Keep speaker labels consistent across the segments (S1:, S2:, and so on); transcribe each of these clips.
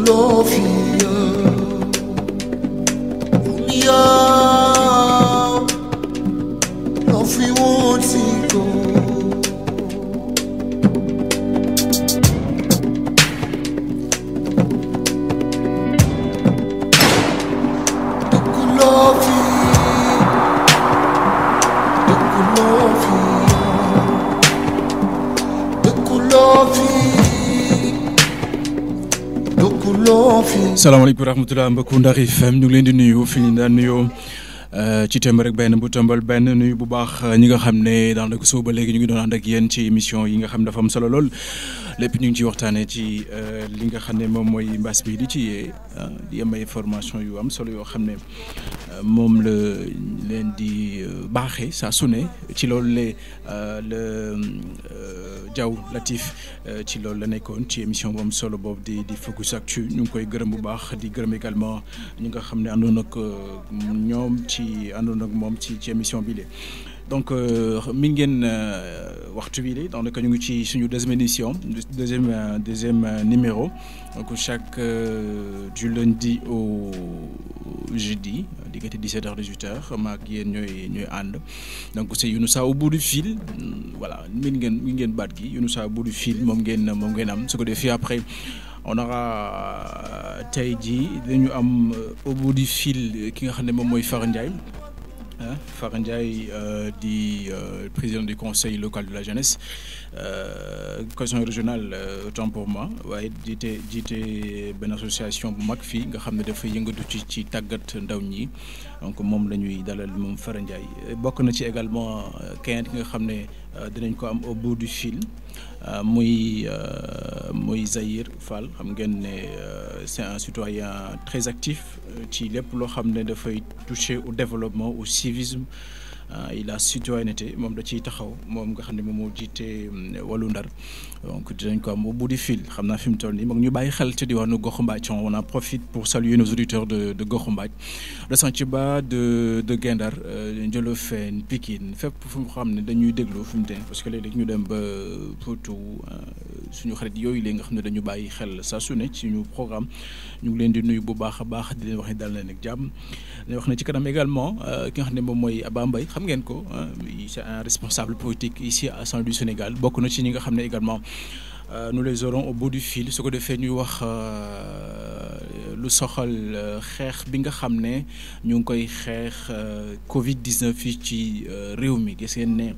S1: Lofia, Unia, Lofi won't go.
S2: salaamaaleykum wa rahmatulah mbokku Ndar FM ñu ngi leen di nuyu fi ñu daan nuyoo ci téeméer rek benn bu tëmbal benn nuyu bu baax ñi nga xam ne daanaka suba ba léegi ñu ngi doon ànd ak yéen ci émission yi nga xam dafa am solo lool lépp ñu ngi ciy waxtaanee ci li nga xam ne moom mooy mbas bi di ci di am ay information yu am solo yoo xam ne moom la leen di baaxee saa su ne ci loolu le Diaw Latif ci loolu la nekkoon ci émission bu am solo boobu di Focus Actu ñu ngi koy gërëm bu baax di gërëm également ñi nga xam ne àndoon ak ñoom àndoon ak moom ci émission bi donc mi ngeen waxtu bi de donc ñu ngi ci suñu deuxième émission deuxième numéro donc chaque du lundi au jeudi diggante 17h 18h ma ak yéen ñooy ànd donc c'est Younoussa au bout du fil voilà mi ngeen baat gi Younoussa au bout du fil moom ngeen am su ko defee après on aura tey jii dañu am au bout du fil ki nga xam ne moom mooy Fara Ndiaye. Fara Ndiaye di président du conseil local de la jeunesse conseil régional autant pour moi waaye jiite benn association bu mag fii nga xam ne dafa yëngatu ci tàggat ndaw ñi donc moom la ñuy dalal moom Fara Ndiaye bokk na ci également keneen ki nga xam ne dinañ ko am au bout du fil muy Zahir Fall xam ngeen ne c'est un citoyen très actif ci lépp loo xam ne dafay toucher au développement au civisme et la citoyenneté moom da ciy taxaw moom nga xam ne moom moo jiite wàllu Ndar donc dinañ ko am au bout du fil xam naa fi mu toll nii moom ñu bàyyi xel ci diwaanu Goxu Mbathie on en profite pour saluer nos auditeurs de Goxu Mbathie de Santhiaba de Guet-Ndar Ndiolofène Pikine fépp fu mu xam ne dañuy déglu fi mu ne parce que léeg-léeg ñu dem ba Potou suñu xarit yooyu léegi nga xam ne dañu bàyyi xel saa su ne ci suñu programme ñu ngi leen di nuyu bu baax a baax di leen wax ne daal leen ak jàmm di wax ne ci kanam également ki nga xam ne moom mooy Abba Mbaye xam ngeen ko c'est un responsable politique ici à Saint-Louis du Sénégal bokk na ci ñi nga xam ne également nous les aurons au bout du fil su ko defee ñuy wax lu soxal xeex bi nga xam ne ñu ngi koy xeex Covid 19 fii ci réew mi gis ngeen ne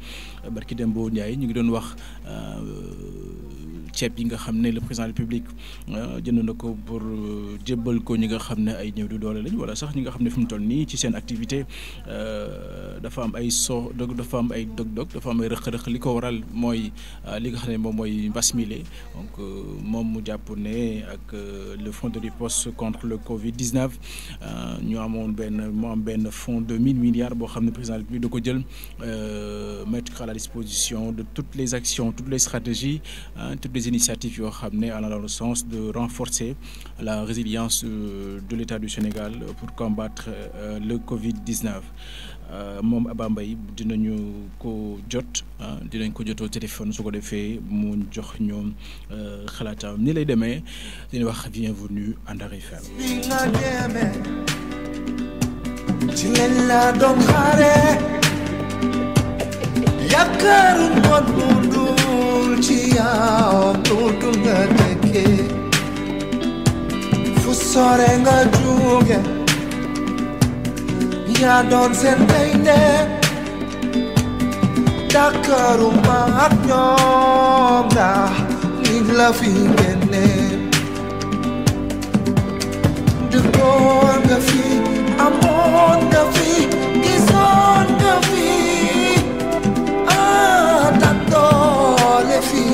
S2: barki Dembo Ndiaye ñu ngi doon wax ceeb yi nga xam ne le président de la République jënd na ko pour jébbal ko ñi nga xam ne ay néew du doole lañ wala sax ñi nga xam ne fi mu toll nii ci seen activité dafa am ay dafa am ay dog-dog dafa am ay rëq-rëq li ko waral mooy li nga xam ne moom mooy mbas mi donc moom mu jàpp ne ak le fonds de riposte contre le Covid 19 ñu amoon benn fonds de 1000 milliards boo xam ne président de la République da ko jël mettre à la disposition de toutes les actions toutes les stratégies toutes les initiatives yoo xam ne allant dans le sens de renforcer la résilience de l'État du Sénégal pour combattre le Covid 19 moom Abba Mbaye dinañ ko jotoo téléphone su ko defee mu jox ñoom xalaatam ni lay demee dañuy wax bienvenue à Ndar FM.
S1: ci leen la doon xaare yaakaaru ngoon bu dul ci yow tuutu nga tekkee fu sore nga jóge yaa doon seen gaynde Dakaru ma ak ñoom ndax nit la fi génne dëkkoon nga fi amoon nga fi gisoon nga fi tak doole fi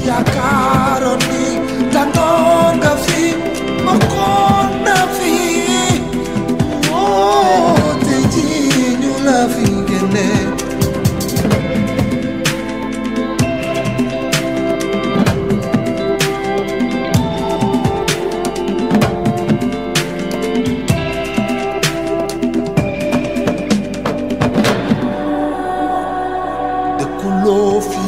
S1: yaakaaroon ni tàngoon nga fi bokkoon na fi te ji ñu la fi génne dëkkuloo fi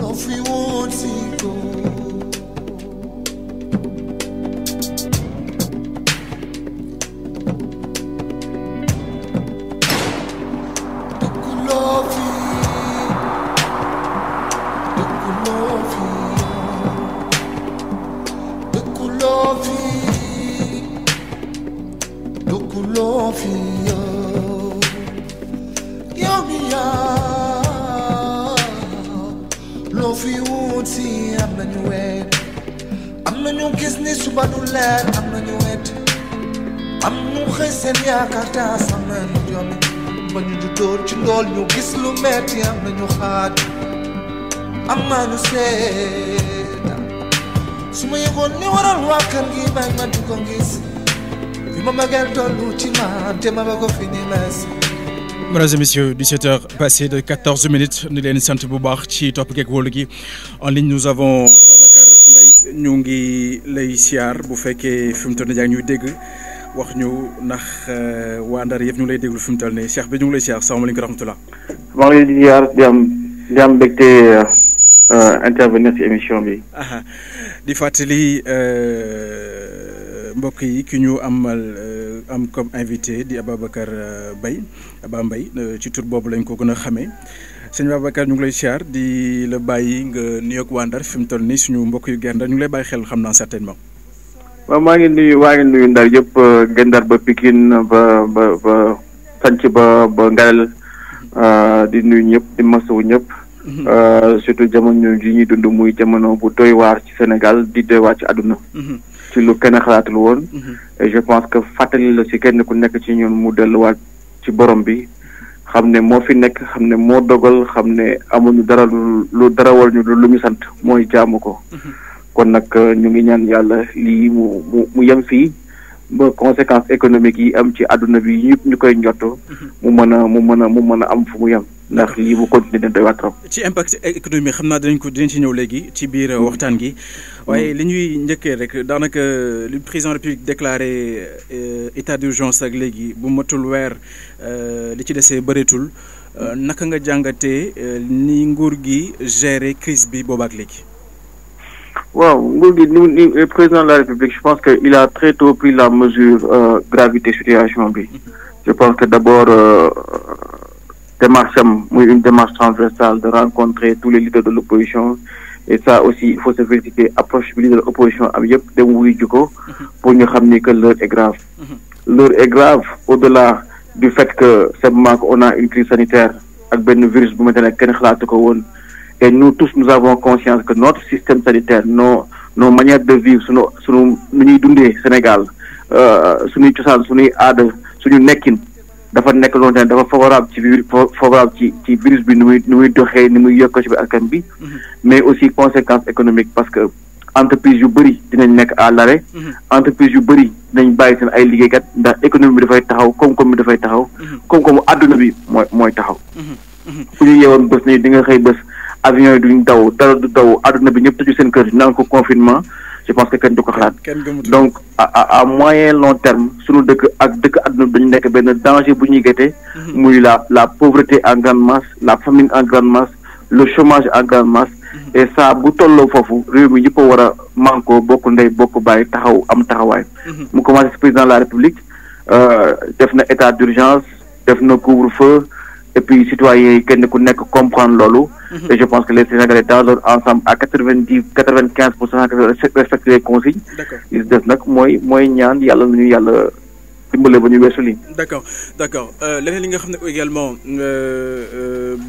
S1: love we won't see go.
S2: Mesdames et messieurs, 17h passé de 14 minutes ñu leen sant bu baax ci topp geeg wóolu gi en ligne nous avons Babacar Mbaye ñu ngi lay siyaar bu fekkee fi mu toll nii yaa ngi ñuy dégg wax ñu ndax waa Ndar yëpp ñu ngi lay déglu fi mu toll nii Cheikh bi ñu ngi lay siyaar salaamaaleykum wa rahmatulah.
S3: maa ngi lay di siyaar di am mbégte intervenir ci émission bi.
S2: di fàttali mbokk yi ki ñu am comme invité di Ababacar Mbaye ci tur boobu lañ ko gën a xamee sëñ Babacar ñu ngi lay siyaar di la bàyyi nga nuyoog waa Ndar fi mu toll nii suñu mbokk yu Ndar ñu ngi lay bàyyi xel xam naa certainement.
S3: waaw maa ngi nuyu Ndar yëpp Ndar ba Pikine ba Sanc ba Ngalel di nuyu ñëpp di masawu ñëpp. surtout jamono ji ñuy dund muy jamono bu doy waar ci Sénégal di doy waar ci àdduna. ci lu kenn xalaatul woon. et je pense que fàttali la ci kenn ku nekk ci ñun mu delluwaat ci borom bi xam ne moo fi nekk xam ne moo dogal xam ne amuñu dara lu dara war ñu lu ñu sant mooy jaamu ko. kon nag ñu ngi ñaan yàlla lii mu yem fii ba conséquences économiques yi am ci àdduna bi yëpp ñu koy njotto mu mën a am fu mu yem. ndax lii bu continuer dañ doy waar trop.
S2: ci impact économique xam naa dinañ ci ñëw léegi ci biir waxtaan gi waaye li ñuy njëkkee rek daanaka li président de la République déclaré état d'urgence ak léegi bu matul weer li ci desee bëreetul naka nga jàngatee ni nguur gi gérer crise bi boobaak léegi.
S3: waaw nguur gi ni président de la République je pense que il a très tôt pris la mesure gravité situation bi. je pense que d'abord démarche une démarche transversale de rencontrer tous les leaders de l'opposition et ça aussi il faut se féliciter approche bi leader de l'opposition am yëpp dem wuyu ji ko pour ñu xam ni que l'heure est grave. L'heure est grave au-delà du fait que simplement on a une crise sanitaire ak benn virus bu mel ne kenn xalaatu ko woon et nous tous nous avons conscience que notre système sanitaire nos manières de vivre sunu nu ñuy dundee Sénégal suñuy cosaan suñuy aada suñu nekkin dafa nekk loolu tamit dafa favorable ci virus bi ni muy doxee ni muy yokk ci bi askan bi mais aussi conséquences économiques parce que entreprise yu bëri dinañ nekk à l'arrêt entreprise yu bëri dinañ bàyyi seen ay liggéeykat ndax économie bi dafay taxaw koom-koom bi dafay taxaw koom-koomu àdduna bi mooy taxaw ku ñu yeewoon bés ni di nga xëy bés avion yi duñ daw dara du daw àdduna bi ñëpp tëju seen kër naan ko confinement je pense que kenn du ko xalaat donc à moyen long terme suñu dëkk àdduna bi dañu nekk benn danger bu ñuy gete muy la pauvreté en grande masse la famine en grande masse le chômage en grande masse et ça bu tolloo foofu réew mi yëpp a war a manko bokk ndey bokk bàyyi taxaw am taxawaay mu commencé ci président de la République def na état d'urgence def na couvre-feu et puis citoyens yi kenn ku nekk comprendre loolu et je pense que les Sénégalais dans leur ensemble à 95% respectent les consignes li des nag mooy ñaan yàlla nu ñu yàlla dimbale ba ñu weesu lii.
S2: d'accord leneen li nga xam ne également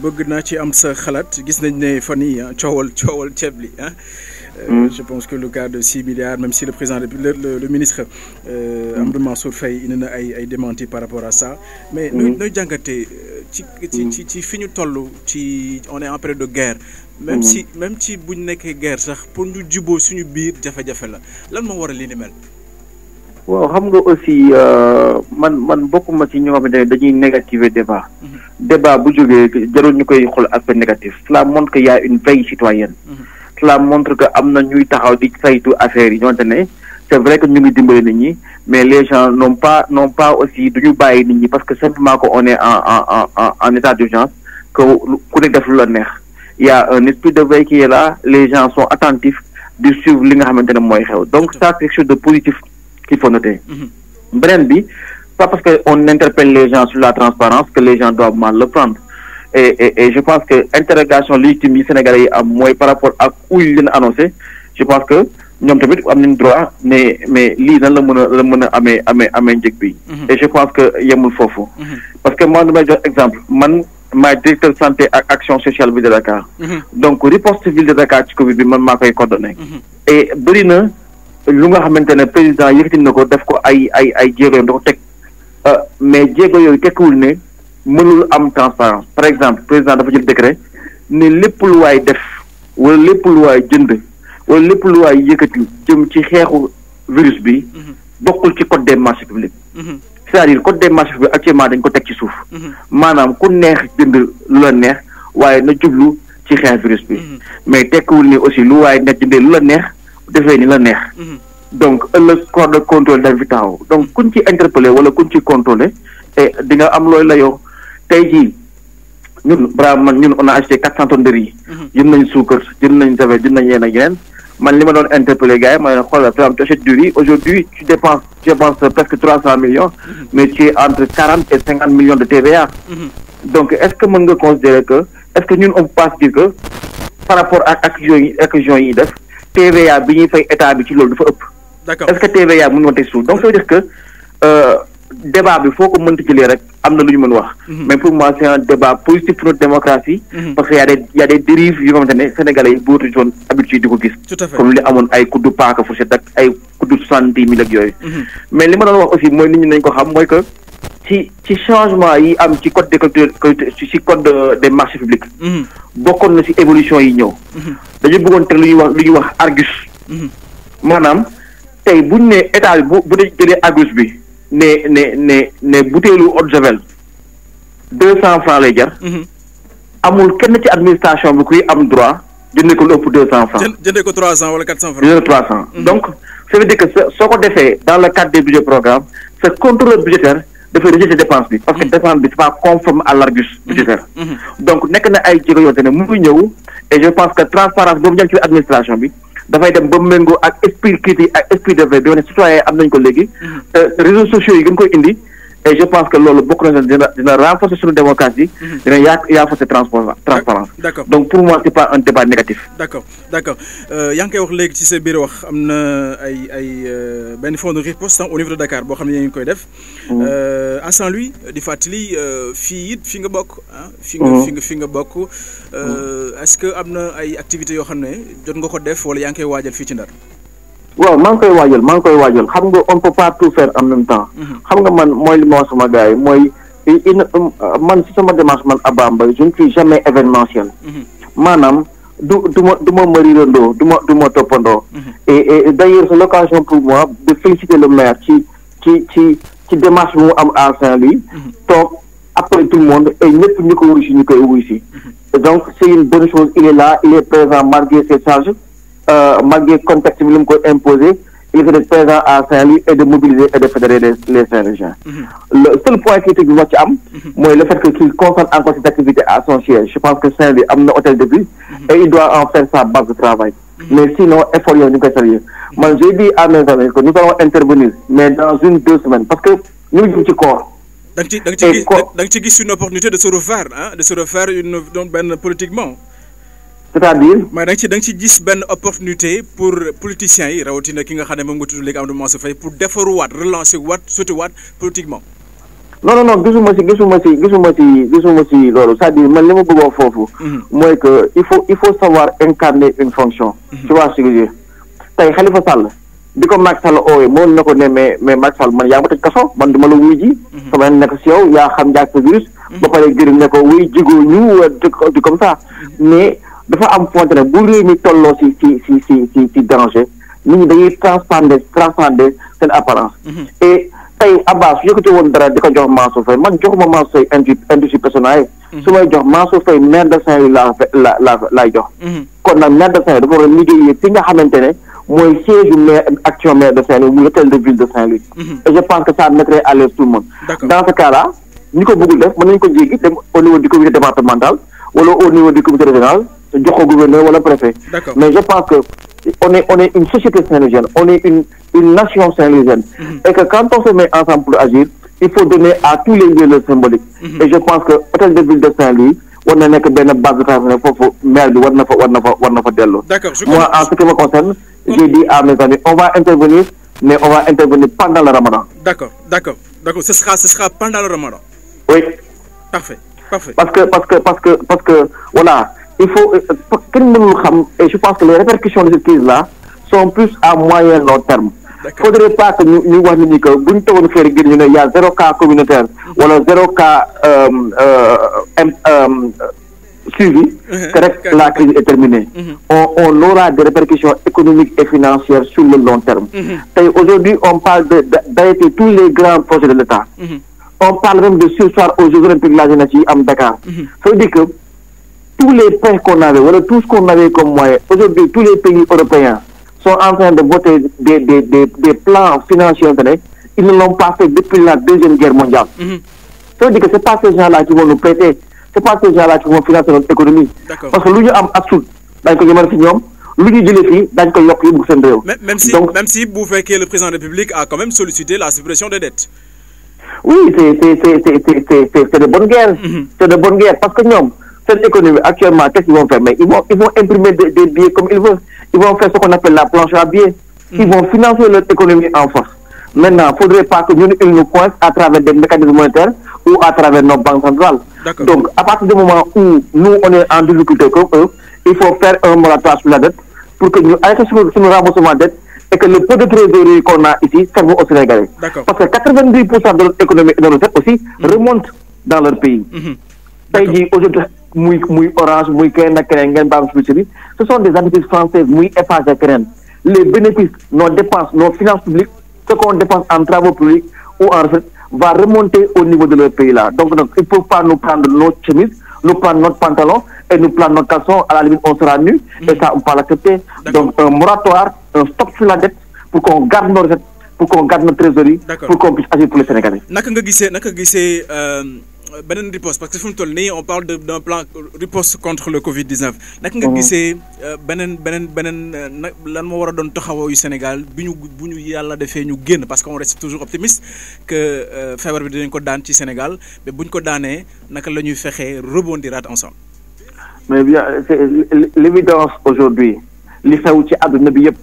S2: bëgg naa ci am sa xalaat gis nañ ne fan yii coowal ceeb li je pense que le cas de 6 milliards même si le président le ministre Amadou Mansour Faye indi na ay démenti par rapport à ça mais nooy jàngatee ci fi ñu toll ci on est en période de guerre même ci buñ nekkee guerre sax pour ñu juboo suñu biir jafe-jafe la lan moo war a li ni mel.
S3: waaw xam nga aussi man bokkuma ci ñoo xamante ne dañuy négativer débat bu jógee jarul ñu koy xool aspect négatif cela montre que y a une veille citoyenne cela montre que am na ñuy taxaw di saytu affaires yi ñoonte ne c'est vrai que ñu ngi dimbali nit ñi mais les gens n'ont pas aussi duñu bàyyi nit ñi parce que simplement que on est en état d'urgence que ku ne def lu la neex il y a un esprit de veille qui est là, les gens sont attentifs de suivre li nga xamante ne mooy xew. Donc ça c'est quelque chose de positif qu'il faut noter. Beneen bi, pas parce que on interpelle les gens sur la transparence que les gens doivent mal le prendre. Et je pense que interrogation légitime yi Sénégalais yi am mooy par rapport ak où ils leen annoncé, je pense que ñoom tamit am nañ droit mais lii nan la mën a amee njëg bi. Et je pense que yemul foofu. Parce que moi damay jox exemple man maay directeur santé ak action sociale ville de Dakar. Donc riposte ville de Dakar ci Covid bi man maa koy coordonné. Et bëri na lu nga xamante ne président yëkkati na ko def ko ay jéego da ko teg mais jéego yooyu tekkiwul ne mënul am transparence. Par exemple président dafa jël décret ne lépp lu waay def wala lépp lu waay jënd wala lépp lu waay yëkkati jëm ci xeexu virus bi bokkul ci code des marchés publics. C'est-à-dire code des marchés publics actuellement dañ ko teg ci suuf. maanaam ku neex jënd lu la neex waaye na jublu ci xeex virus bi. mais tekkiwul ni aussi lu waay nekk jëndee lu la neex defee ni la neex. donc ëllëg corps de contrôle dañ fi taxaw donc kuñ ci interpellé wala kuñ ci contrôlé et di nga am looy layoo tey jii ñun ñun on a acheté 400 tonnes de riz. jënd nañ suukar jënd nañ safet jënd nañ yeneen ak yeneen. man li ma doon interpellé gars yi ma ne xoolal par exemple tu achètes du riz aujourd'hui tu dépenses presque 300 millions mais tu es entre 40 et 50 millions de TVA. Donc est-ce que mën nga considérer que est-ce que ñun on peut pas dire que par rapport ak accusation yi def TVA bi ñuy fay état bi ci loolu dafa ëpp.
S2: D'accord.
S3: Est-ce que TVA mën nga teg suuf donc ça veut dire que débat bi foo ko mënta jëlee rek am na lu ñu mën wax. Mais pour moi c'est un débat positif pour notre démocratie. Parce que y a des dérives yu nga xamante ne Sénégalais yi bëgatuñu woon habitude di ko gis.
S2: Tout à fait.
S3: Comme li amoon ay kuddu paaka fourchette ak ay kuddu 70 000 ak yooyu. Mais li ma doon wax aussi mooy nit ñi nañ ko xam mooy que ci changement yi am ci code ci code des marchés publics. bokkoon na ci évolution yi ñëw. dañu bëggoon teg lu ñuy wax argus. maanaam tey buñ ne état bi bu dee jëlee argus bi. ne butéelu eau de javel 200 francs lay jar. amul kenn ci administration bi kuy am droit jëndee ko lu ëpp 200 francs.
S2: jëndee ko 300 wala 400 francs.
S3: jëndee ko 300. Donc ça veut dire que soo ko defee dans le cadre des budgets programmes ce contrôleur budgétaire dafay rejeter dépense bi. parce que dépense bi c'est pas conforme à l'argus budgétaire. Donc nekk na ay jéego yoo xam ne mu ngi ñëw et je pense que transparence boobu ñëw ci administration bi. dafay dem ba méngoo ak esprit critique ak esprit de veille bi wane citoyen am nañ ko léegi. réseaux sociaux yi gën koy indi et je pense que loolu bokk na dina renforcer suñu démocratie. dina renforcer transparence.
S2: D'accord.
S3: Donc pour moi c'est pas un débat négatif.
S2: D'accord yaa ngi koy wax léegi ci sa biir wax am na ay benn fonds de riposte au niveau de Dakar boo xam ne yaa ngi koy def. à Saint-Louis di fàttali fii it fi nga bokk ah. fi nga bokk. Est-ce que am na ay activités yoo xam ne jot nga ko def wala yaa ngi koy waajal fii ci Ndar.
S3: waaw maa ngi koy waajal xam nga on peut pas tout faire en même temps. xam nga man mooy li ma wax sama gars yi mooy man si sama démarche man Abba Mbaye je ne suis jamais événementiel. maanaam du ma mërirandoo du ma toppandoo. et d'ailleurs c'est l'occasion pour moi de féliciter le maire ci démarche bi mu am à Saint-Louis. toog après tout le monde et ñëpp ñu koy wuy si. Donc c'est une bonne chose il est là il est présent malgré ses charges. Malgré contexte bi lu mu ko imposer il faut être présent à Saint-Louis et de mobiliser et de fédérer les Saint-Louisiens. Le seul point critique bi ma ci am mooy le fait que qu'il concentre encore cette activité à son siège je pense que Saint-Louis am na hôtel de ville et il doit en faire sa base de travail. Mais sinon effort yooyu ñu koy saluer man j'ai dit à mes amis que nous allons intervenir mais dans 1-2 semaines parce que ñu ngi jëm ci corps.
S2: da nga ci gis une opportunité de se refaire benn politiquement.
S3: C'est-à-dire.
S2: mais da nga ci gis benn opportunité pour politiciens yi rawatina ki nga xam ne moom nga tudd léegi Amadou Mansour Faye pour defaruwaat relancer waat sotiwaat politiquement.
S3: non gisuma si loolu c'est-à-dire man li ma bëgg a wax foofu. mooy que il faut savoir incarner une fonction. tu vois ce que je veux dire tey Khalifa Sall di ko Macky Sall oowee moom na ko ne mais Macky Sall man yaa ma tëj kaso man duma la wuy ji. sama nekk si yow yaa xam njaag sa virus. ba pare gërëm ne ko wuy jigoo ñu di comme ça mais. dafa am fonte ne bu réew mi tolloo ci danger nit ñi dañuy transcender seen apparence. Et tey Abbas su yëkkati woon dara di ko jox Mansour Faye man joxuma Mansour Faye industrie personnelle. su may jox Mansour Faye maire de Saint-Louis laay jox. kon nag maire de Saint-Louis dafa war a liggéeyee fi nga xamante ne mooy siège maire action maire de Saint-Louis muy l'hôtel de ville de Saint-Louis. Et je pense que ça mettrait à l'aise tout le monde. Dans ce cas là ñi ko bëggul def mën nañu ko jéggi dem au niveau du comité départemental wala au niveau du comité régional jox ko gouverneur wala préfet. Mais je pense que on est une société saint-louisienne, on est une nation saint-louisienne. Et que quand on se met ensemble pour agir, il faut donner à tous les lieux le symbolique. Et je pense que hôtel de ville de Saint-Louis war na nekk benn base de travail foofu maire bi war na fa dellu. Moi en ce qui me concerne, j'ai dit à mes amis, on va intervenir, mais on va intervenir pendant le Ramadan.
S2: D'accord. Ce sera pendant le Ramadan.
S3: Oui.
S2: Parfait.
S3: Parce que voilà, il faut et je pense que les répercussions de cette crise là sont plus à moyen long terme. Il ne faudrait pas que nous voyons que il y a 0 cas communautaire ou 0 cas suivi, que la crise est terminée. On aura des répercussions économiques et financières sur le long terme. Aujourd'hui, on parle d'arrêter tous les grands projets de l'État. On parle même de sursoir aux Jeux Olympiques de la jeunesse à Dakar. Ça veut dire que tous les prêts qu'on avait, voilà, tout ce qu'on avait comme moyen, aujourd'hui, tous les pays européens sont en train de voter des plans financiers. Ils ne l'ont pas fait depuis la Deuxième Guerre mondiale. Ça veut dire que ce n'est pas ces gens-là qui vont nous prêter, ce n'est pas ces gens-là qui vont financer notre économie. Parce que nous avons absolument,
S2: même si vous faites que le président de la République a quand même sollicité la suppression des dettes.
S3: Oui, c'est de bonne guerre. C'est de bonne guerre. Parce que nous, cette économie, actuellement, qu'est-ce qu'ils vont faire? Mais ils vont imprimer des billets comme ils veulent. Ils vont faire ce qu'on appelle la planche à billets. Ils vont financer leur économie en force. Maintenant, il ne faudrait pas que ils nous coincent à travers des mécanismes monétaires ou à travers nos banques centrales. Donc, à partir du moment où nous, on est en difficulté comme eux, il faut faire un moratoire sur la dette pour que nous arrêtions sur le remboursement de dette et que le peu de trésorerie qu'on a ici serve aux Sénégalais. Parce que 90% de notre économie et de notre dette aussi remontent dans leur pays. Aujourd'hui, Orange, ce sont des entreprises françaises, les bénéfices, nos dépenses, nos finances publiques, ce qu'on dépense en travaux publics ou en recettes, va remonter au niveau de leur pays là. Donc, il ne faut pas nous prendre notre chemise, nous prendre notre pantalon et nous prendre notre caleçon, à la limite on sera nus, et ça on peut l'accepter. Donc un moratoire, un stop sur la dette pour qu'on garde nos recettes, pour qu'on garde notre trésorerie, pour qu'on puisse agir pour les Sénégalais.
S2: Benen riposte parce que fu mu toll nii on parle d'un plan riposte contre le Covid-19 naka nga gisee beneen lan moo war a doon taxawaayu Sénégal bu ñu yàlla defee ñu génn parce qu'on reste toujours optimiste que feebar bi dinañ ko daan ci Sénégal mais buñ ko daanee naka la ñuy fexee rebondiraat ensemble.
S3: Mais bien c'est l'évidence aujourd'hui li xew ci àdduna bi yëpp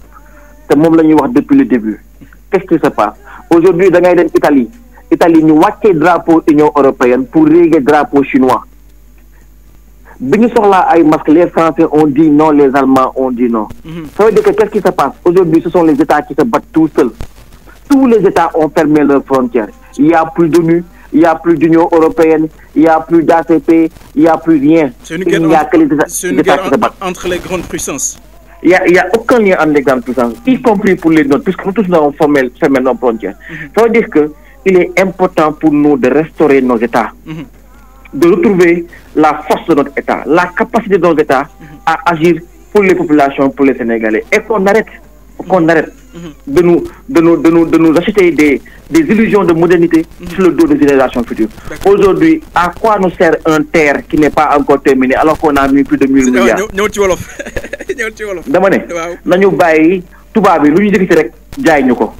S3: te moom la ñuy wax depuis le début qu'est-ce qui se passe aujourd'hui da ngay dem Italie ñu wàccee drapeau Union européenne pour régler drapeau chinois. Bi ñu soxlaa ay masques, les Français ont dit non, les Allemands ont dit non. Ça veut dire que qu'est-ce qui se passe? Aujourd'hui, ce sont les États qui se battent tout seuls. Tous les États ont fermé leurs frontières. Il n'y a plus d'ONU, il n'y a plus d'Union européenne, il n'y a plus d'ACP, il n'y a plus rien.
S2: C'est une guerre entre les grandes puissances.
S3: Il n'y a aucun lien entre les grandes puissances, y compris pour les nôtres, puisque nous tous nous avons fermé nos frontières. Ça veut dire que il est important pour nous de restaurer nos États, de retrouver la force de notre État, la capacité de nos États à agir pour les populations, pour les Sénégalais, et qu'on arrête de nous acheter des illusions de modernité sur le dos des générations futures. Aujourd'hui, à quoi nous sert un terre qui n'est pas encore terminé alors qu'on a mis plus de 1000 milliards? Dama ne nañu bàyyi tubaab bi lu ñu jëkk ci rek jaay ñu ko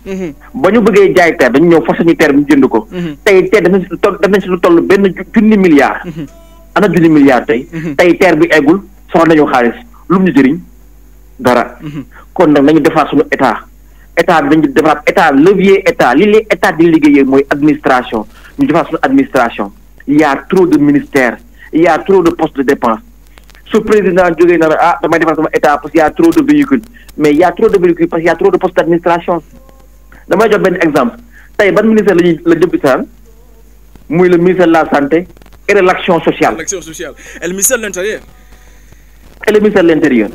S3: ba ñu bëggee jaay terre dañu ñëw forcé ñu terre ñu jënd ko tey terre def nañ ci lu toll benn junni milliard ana junni milliard tey terre bi eggul soxla nañu xaalis lu mu ñu jëriñ dara kon nag nañu defaat suñu état bi dañu defaat état levier état li li état di liggéeyee mooy administration ñu defaat suñu administration il y a trop de ministères il y a trop de postes de dépenses. Ce président jógee na la damay defar sama état parce qu'il y a trop de véhicules mais il y a trop de véhicules parce qu'il y a trop de postes d'administration. damay jox benn exemple tey ban ministère la jëm isaan muy le ministère de la santé et de l'action sociale.
S2: Et le ministère de l'intérieur.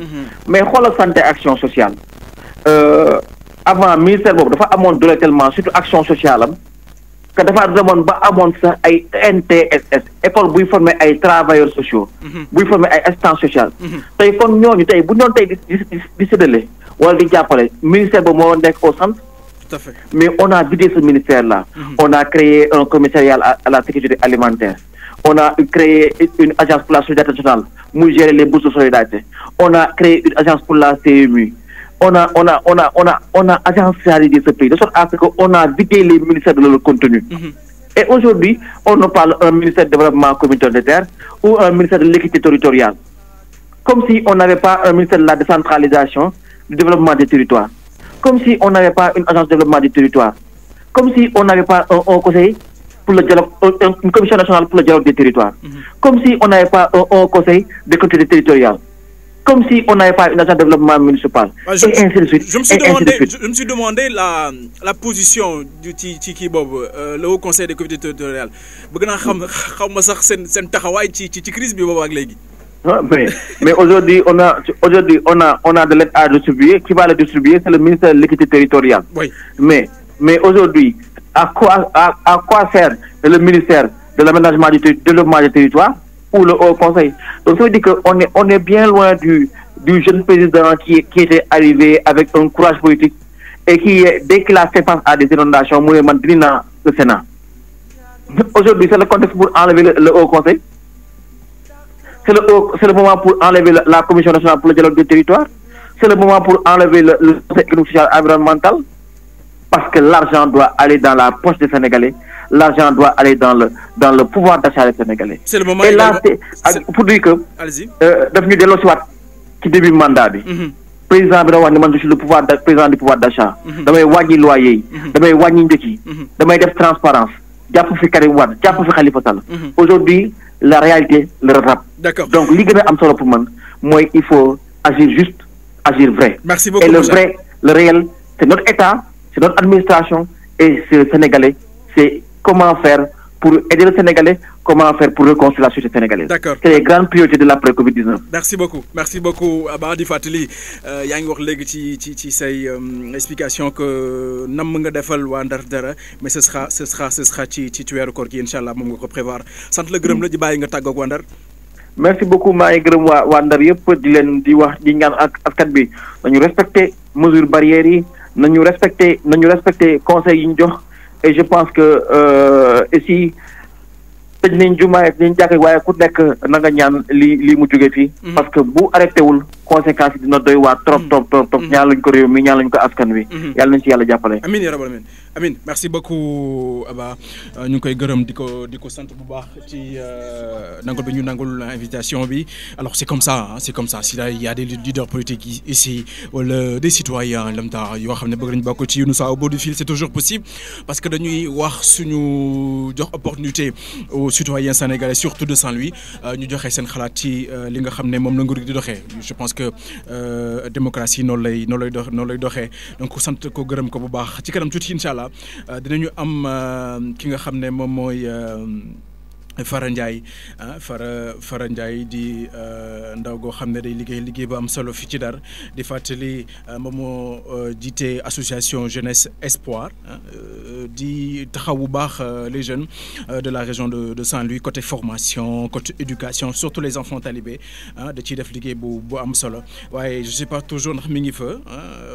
S3: Mais xoolal santé action sociale avant ministère boobu dafa amoon doole tellement surtout action sociale am que dafa demoon ba amoon sax ay NTSS école buy former ay travailleurs sociaux. buy former ay assistants sociaux. tey kon ñooñu tey bu ñu doon tey di séddale wala di jàppale ministère boobu moo nekk au centre.
S2: Tout à fait.
S3: Mais on a vidé ce ministère-là. On a créé un commissariat à la sécurité alimentaire. on a créé une agence pour la solidarité nationale pour gérer les bourses de solidarité. On a créé une agence pour la CMU. On a agencialisé ce pays de sorte à ce qu'on a vidé les ministères de leur contenu. Et aujourd'hui, on nous parle d'un ministère du développement communautaire des terres ou un ministère de l'équité territoriale. Comme si on n'avait pas un ministère de la décentralisation, du développement des territoires. Comme si on n'avait pas une agence de développement des territoires. Comme si on n'avait pas un conseil pour le dialogue, une commission nationale pour le dialogue des territoires. Comme si on n'avait pas un conseil de collectivités territoriales. Comme si on n'avait pas une agence de développement municipal. Et ainsi de suite.
S2: Je me suis demandé la position du Tiki Bob, le Haut Conseil des collectivités territoriales.
S3: Mais aujourd'hui, on a de l'aide à distribuer. Qui va le distribuer? C'est le ministère de l'équité territoriale.
S2: Oui.
S3: Mais aujourd'hui, à quoi sert le ministère de l'aménagement du développement des territoires ou le Haut Conseil? Donc ça veut dire qu'on est bien loin du jeune président qui était arrivé avec un courage politique et qui, dès qu'il a fait face à des inondations, le Sénat. Aujourd'hui, c'est le contexte pour enlever le Haut Conseil. C'est le moment pour enlever la Commission nationale pour le dialogue des territoires. C'est le moment pour enlever le Conseil économique, social et environnemental. Parce que l'argent doit aller dans la poche des Sénégalais. L'argent doit aller dans le pouvoir d'achat des Sénégalais.
S2: C'est le moment.
S3: Et là, pour dire que, devenu de l'Oswat, qui début mandat, président je suis le président du pouvoir d'achat. Damay wàññi loyer, damay wàññi njëkk yi, damay def transparence. jàpp fi Karim Wade jàpp fi Khalifa Sall. Aujourd'hui, la réalité le rattrape.
S2: D'accord.
S3: Donc, li gën a am solo pour man mooy il faut agir juste, agir vrai.
S2: Merci beaucoup.
S3: Et le vrai, le réel, c'est notre État, c'est notre administration et c'est le Sénégalais. C'est comment faire pour aider le Sénégalais, comment faire pour reconstruire la société sénégalaise.
S2: D'accord.
S3: C'est les grandes priorités de l'après-Covid-19.
S2: Merci beaucoup Abba di fàttali yaa ngi wax léegi ci say explication que nam nga defal waa Ndar dara mais ce sera ci weeru koor gi inchallah moom nga ko prévoir sant la gërëm la di bàyyi nga tàggoog waa Ndar.
S3: Merci beaucoup maa ngi gërëm waa Ndar yëpp di leen di wax di ñaan ak askan bi nañu respecter mesures barrières yi nañu respecter conseils yi ñu jox et je pense que ici tëj nañ jumaa nañ jàkk waaye ku nekk na nga ñaan li mu jóge fii parce que bu arrêté wul conséquences yi dina doy waa trop ñaan lañ ko réew mi ñaan lañ ko askan wi yàlla nañ ci yàlla jàppale.
S2: Amiin yaa rabbal amiin Amin, merci beaucoup Abba ñu koy gërëm diko sant bu baax ci nangul bi ñu nangul invitation bi. Alors c'est comme ça, s'il y a des leaders politiques ici wala des citoyens lambda yoo xam ne bëgg nañu bokk ci nous ça au bout du fil, c'est toujours possible parce que dañuy wax suñu jox opportunité aux citoyens sénégalais surtout de Saint-Louis ñu joxe seen xalaat ci li nga xam ne moom la nguur gi di doxee. Je pense que démocratie noonu lay doxee donc sant ko gërëm ko bu baax ci kanam tuuti incha dinañu am ki nga xam ne moom mooy Fara Ndiaye Fara Ndiaye di ndaw goo xam ne day liggéey ba am solo fi ci Ndar di fàttali moom moo jiite association Jeunesse Espoir di taxaw bu baax les jeunes de la région de Saint-Louis côté formation côté éducation surtout les enfants talibés da ciy def liggéey bu am solo waaye je sais pas toujours ndax mi ngi fa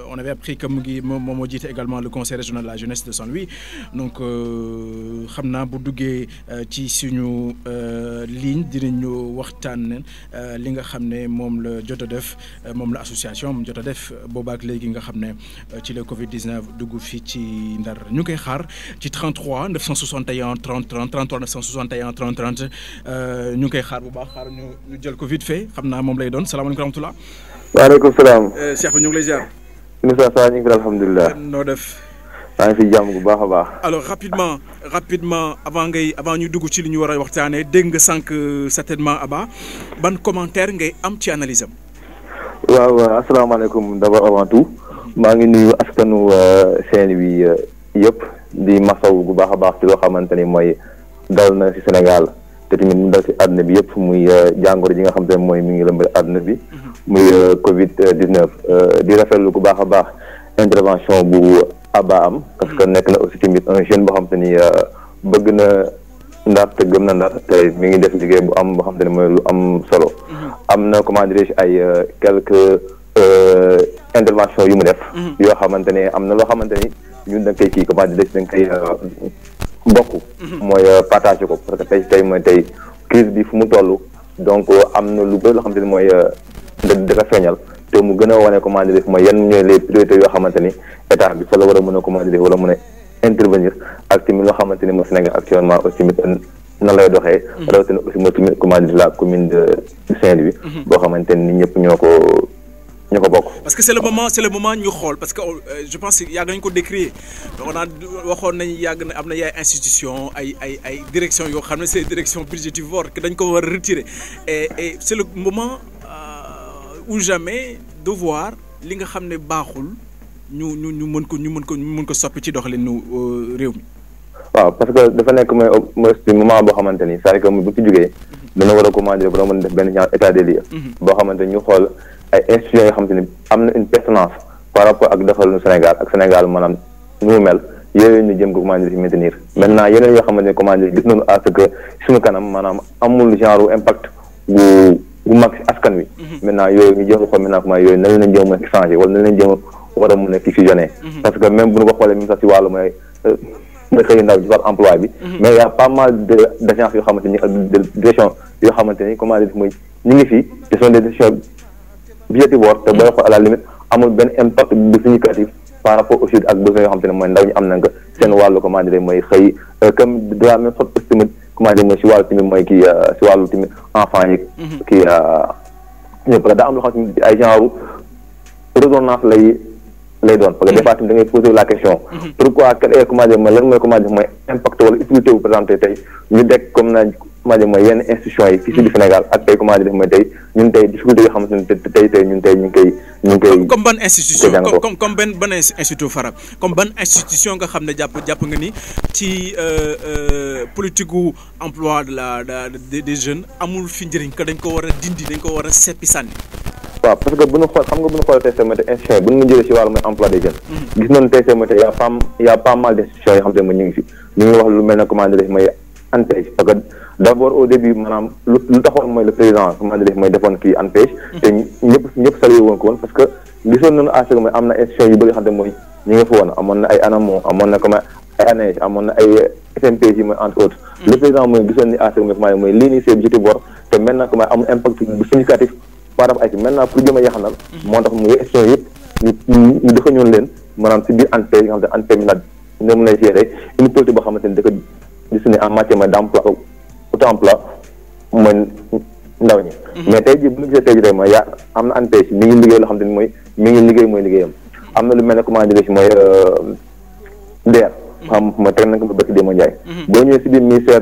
S2: on avait appris que mu ngi moom moo jiite également le conseil régional de la jeunesse de Saint-Louis donc xam naa bu duggee ci suñu ligne dinañu waxtaan li nga xam ne moom la jot a def moom la association moom jot a def boobaak léegi nga xam ne ci le Covid-19 dugg fii ci Ndar ñu koy xaar ci 33 961 30 30 33 961 30 30 ñu ngi koy xaar bu baax xaar ñu jël Covid fait xam naa moom lay doon salaamaaleykum rahmatulah.
S3: waaleykum salaam.
S2: Cheikh bi ñu ngi lay ziar.
S3: Moussa Sa ñu ngi alhamdulilah.
S2: noo def.
S3: maa ngi fi jàmm bu baax a baax.
S2: Alors rapidement avant ñu dugg ci li ñu war a waxtaanee dégg nga sànq certainement Abba ban commentaire ngay am ci analyse am.
S3: waaw asalaamaaleykum d'abord avant tout maa ngi nuyu askanu Saint-Louis yëpp di masaw bu baax a baax ci loo xamante ni mooy dal na ci Sénégal te tamit mu dal ci àdduna bi yëpp muy jàngoro ji nga xam te ne mooy mi ngi lëmbal àdduna bi muy Covid-19 di rafetlu bu baax a baax intervention bu Abba am parce que nekk na aussi tamit un jeune boo xam te ni bëgg na Ndar te gëm na Ndar te mi ngi def liggéey bu am boo xam te ne mooy lu am solo am na comment dirais-je ay quelques interventions yu mu def yoo xamante ne am na loo xamante ni ñun da nga koy kii comment dirais-je da nga koy bokk mooy partagé ko parce que tey mooy tey
S4: crise bi fu mu toll donc am na lu bëri loo xamante ni mooy da feeñal te mu gën a wane comment dire mooy yan ñooy les priorités yoo xamante ni état bi fa la war a mën a comment dire wala mën a intervenir ak tamit loo xamante ni mooy Sénégal actuellement aussi na lay doxee rawatina aussi mooy tamit comment dire la commune de Saint-Louis boo xamante ni ñëpp ñoo ko bokk.
S2: parce que c'est le moment ñu xool parce que je pense que yàgg nañu ko décrier donc waxoon nañu yàgg na am na ay institution ay direction yoo xam ne c'est direction budgétivore que dañ ko war a retirer et c'est le moment ou jamais de voir li nga xam ne baaxul ñu mën ko soppi ci doxalinu réew mi.
S4: waaw parce que dafa nekk mooy moment boo xamante ni c'est-à-dire que bu ci jógee dana war a commander ba mën def benn genre état des lieux boo xamante ni ñu xool ay institutions yoo xamante ni am na une pertinence par rapport ak doxalinu Sénégal ak Sénégal maanaam nu mu mel yooyu ñu jëm ko commander ci maintenir maintenant yeneen yoo xamante ni commander gis nañu à ce que suñu kanam maanaam amul genre impact bu mag ci askan wi maintenant yooyu ñu jéem a xool maintenant comment yooyu nan leen jéem a changer wala nan leen jéem a war a mën a fusionner parce que même bu ñu ko xoolee même sax ci wàllu mooy xëy ndaw ci wàllu emploi bi mais y a pas mal d'agences yoo xamante ni ak de direction yoo xamante ni comment dire mooy ñu ngi fi ce sont des décisions budgétivores te booy xool à la limite amul benn impact bu significatif par rapport aussi ak besoin yoo xamante ne mooy ndaw ñi am nañ ko seen wàllu comment dire mooy xëy comme de la même sorte aussi tamit comment dire mooy si wàllu tamit mooy kii si wàllu tamit enfant yi kii ñëpp la daa am loo xam ne ay genre résonance lay doon parce que des fois tamit da ngay poser la question pourquoi quel est comment dire mooy lan mooy comment dire mooy impact wala utilité bu présenté tey ñu dekk comme na comment dire mooy yenn institutions yi fii si du Sénégal ak tey comment dire mooy tey ñun tey difficulté yoo xamante ne tey ñun tey ñu ngi koy
S2: comme ban institution comme ban institut Fara comme ban institution nga xam ne jàpp nga ni ci politique gu emploi des jeunes amul fi njëriñ que dañ ko war a dindi dañ ko war a seppi sànni.
S4: waaw parce que bu ñu xool xam nga bu ñu xoolee tey CMT institution yi bu ñu jëlee si wàllu mooy emploi des jeunes gis nañu tey CMT y a pas mal d'institutions yoo xam te ne ñu ngi fi ñu ngi wax lu mel ne comment dire mooy ANPEJ parce que d'abord au début maanaam lu taxoon mooy le président comment dire mooy defoon kii ANPEJ te ñëpp salué woon ko woon parce que gisoon nañu à ce que mooy am na institutions yu bëri xam te mooy ñu ngi fa woon amoon na ay ANAMO amoon na comme ay ANEJ amoon na ay FMPJ mooy entre autres le président mooy gisoon ni à ce que mooy lii nii c'est budgétivore te maintenant comme amul impact bu significatif par rapport ak maintenant pour jëm a yaxanal moo tax muy institutions yëpp ñu dafa ñoon leen maanaam si biir ANPEJ nga xam te ANPEJ nag ñoom lay gérer une politique boo xamante ni da ko destiné en matière mooy d'emploi auto-emploi mooy ndaw ñi mais tey jii bu ñu gisee tey jii tey mooy am na ANPEJ mi ngi liggéey loo xam te ni mooy mi ngi liggéey mooy liggéeyam am na lu mel ne comment dire si mooy DER xam mooy teg nañ ko ba bëkk Demba Ndiaye boo ñëwee si biir ministère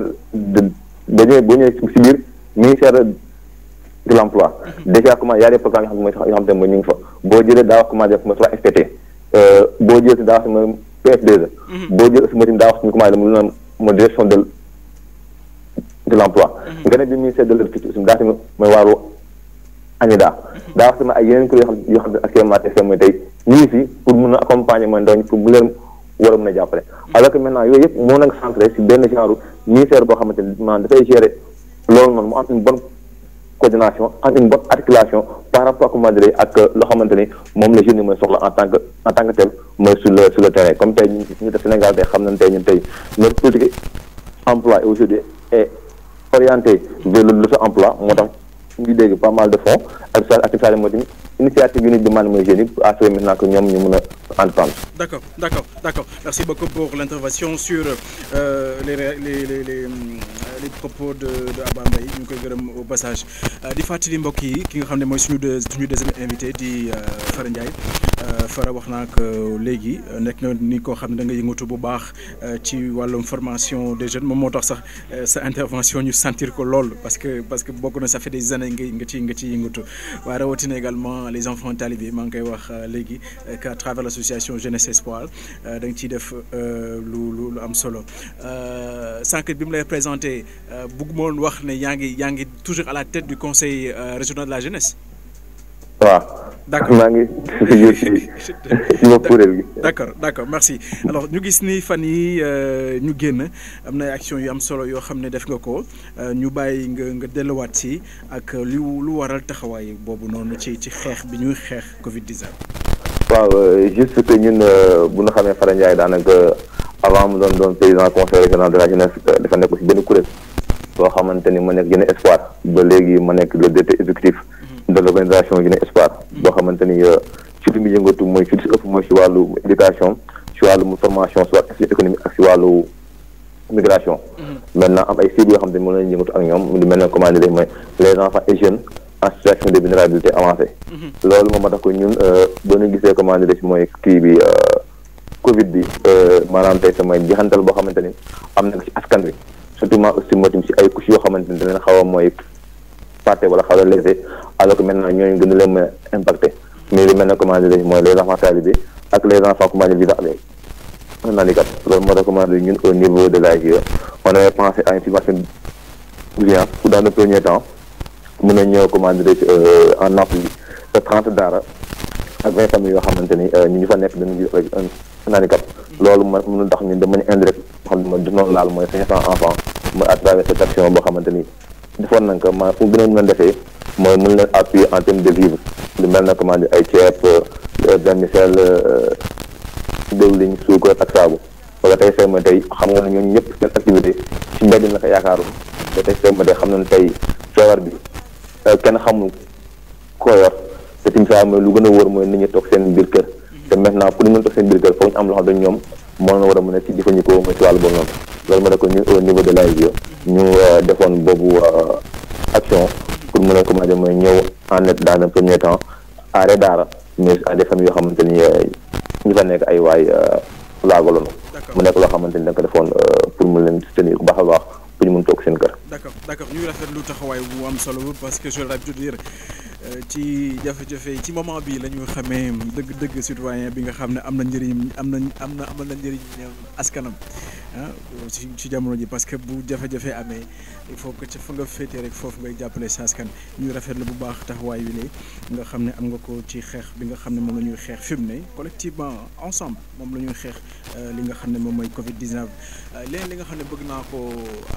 S4: boo ñëwee si biir ministère de l'emploi déjà comment y a des programmes yoo xam te mooy ñu ngi fa boo jëlee daa wax comment dire mooy 3FPT boo jëlee si daa wax mooy PF2 boo jëlee si mooy daa wax comment dire lu mooy direction de l'emploi nga ne bi ministère de l'agriculture aussi daa si mooy waaru ANIDA daa wax sama ay yeneen kuréel yoo xam ne actuellement tey mooy tey ñu ngi fi pour mun a accompagner mooy ndaw ñi pour bu leen war a mën a jàppale alors que maintenant yooyu yëpp moo nag centré si benn genre ministère boo xamante ni maanaam dafay gérer loolu noonu mu am une bonne coordination am une bonne articulation par rapport comment dire ak loo xamante ni moom la jeune yi mooy soxla en tant que tel mooy sur le terrain comme tey ñu def Sénégal tey xam nañ tey ñun tey notre politique emploi aujourd'hui est orienté vers l'auto-emploi moo tax ñu dégg pas mal de fonds ak saa moo tamit initiative yu ñu demande mooy jeunes yi pour assurer maintenant que ñoom ñu mën a entreprendre.
S2: D'accord merci beaucoup pour l'intervention sur les propos de Abba Mbaye ñu ngi koy gërëm au passage di fàttali mbokk yi ki nga xam ne mooy suñu deuxième invité di Fara Ndiaye Fara wax naa ko léegi nekk na ni koo xam ne da nga yëngatu bu baax ci wàllum formation des jeunes moom moo tax sax sa intervention ñu sentir ko lool parce que bokk na ça fait des années nga ci yëngatu waaye rawatina également les enfants talibés maa ngi koy wax léegi qu'à travers l'association Jeunesse Espoir da nga ciy def lu am solo sànq bi mu lay présenté bëgguma woon wax ne yaa ngi toujours à la tête du conseil régional de la jeunesse.
S4: waaw.
S2: d'accord
S4: maa ngi si ma kuréel gi.
S2: d'accord merci alors ñu gis ni fan yi ñu génn am na action yu am solo yoo xam ne def nga ko ñu bàyyi nga delluwaat si ak lu waral taxawaay boobu noonu ci xeex bi ñuy xeex Covid-19.
S4: waaw juste que ñun bu ñu xamee Fara Ndiaye daanaka avant mu doon président conseil régional de la jeunesse dafa nekk si benn kuréel boo xamante ni ma nekk Jeunes Espoir ba léegi ma nekk le directeur exécutif de l'organisation Jeunes Espoir boo xamante ni ci li mu yëngatu mooy ci ëpp mooy si wàllu éducation si wàllu formation si wàllu institut économique ak si wàllu migration. Maintenant am ay cibles yoo xam ne moom la ñu yëngatu ak ñoom mu di mel ne comment dire mooy les enfants et jeunes en situation de vulnérabilité avancée. loolu moom moo tax ko ñun ba ñu gisee comment dire mooy kii bi Covid bi maanaam tey samay jeexantal boo xamante ni am na ci askan wi surtout aussi moo tamit si ay couches yoo xamante ni dinañ xaw a mooy fàtte wala xaw a léser alors que maintenant ñooñu gën a leen mën a impacté mais lu mel ne comment dire mooy les enfants talibés ak les enfants comment dire vivant avec un handicap. loolu moo tax comment dire ñun au niveau de l'AIGE on avait pensé à une subvention d'urgence pour dans le premier temps mën a ñëw comment dire en appui de 30 daara ak 20 familles yoo xamante ni ñu fa nekk dañu gis avec un handicap. loolu mënul tax ñun de manière indirecte xam ne du noonu laal mooy 500 enfants mooy à travers cette action boo xamante ni defoon nañ ko maa fu gën a mën a defee mooy mën leen appuyer en termes de vivre lu mel na comment dire ay ceeb vermicelle diwlin suukar ak saabu wala tey seen ma tey xam nga ne ñooñu ñëpp seen activité ci mbedd la ko yaakaaroon te tey seen ma tey xam nañ tey feebar bi kenn xamul koo yor te tim saa mooy lu gën a wóor mooy nit ñi toog seen biir kër te maintenant pour ñu mën toog seen biir kër foog ñu am loo xam ne ñoom moo na war a mën a ci jëfandikoo mooy si wàllu boobu noonu loolu ma ne ko ñun au niveau de l'AIGE ñu defoon boobu action pour mën a commencer mooy ñëw en aide dans un premier temps aare daara mais à des familles yoo xamante ni ñu fa nekk ay waay laagaloonu mu nekk loo xamante ni da nga ko defoon pour mu leen soutenir bu baax a baax pour ñu mën toog seen kër.
S2: d'accord ñuy rafetlu taxawaay bu am solo parce que je l'habitude de dire ci jafe-jafe ci moment bi la ñu xamee dëgg citoyen bi nga xam ne am na njëriñ amal na njëriñ askanam ci jamono ji parce que bu jafe-jafe amee il faut que ca fa nga féetee rek foofu ngay jàppale sa askan ñuy rafetlu bu baax taxawaay wi lee nga xam ne am nga ko ci xeex bi nga xam ne moom la ñuy xeex fi mu ne collectivement ensemble moom la ñuy xeex li nga xam ne moom mooy Covid-19 léegi li nga xam ne bëgg naa ko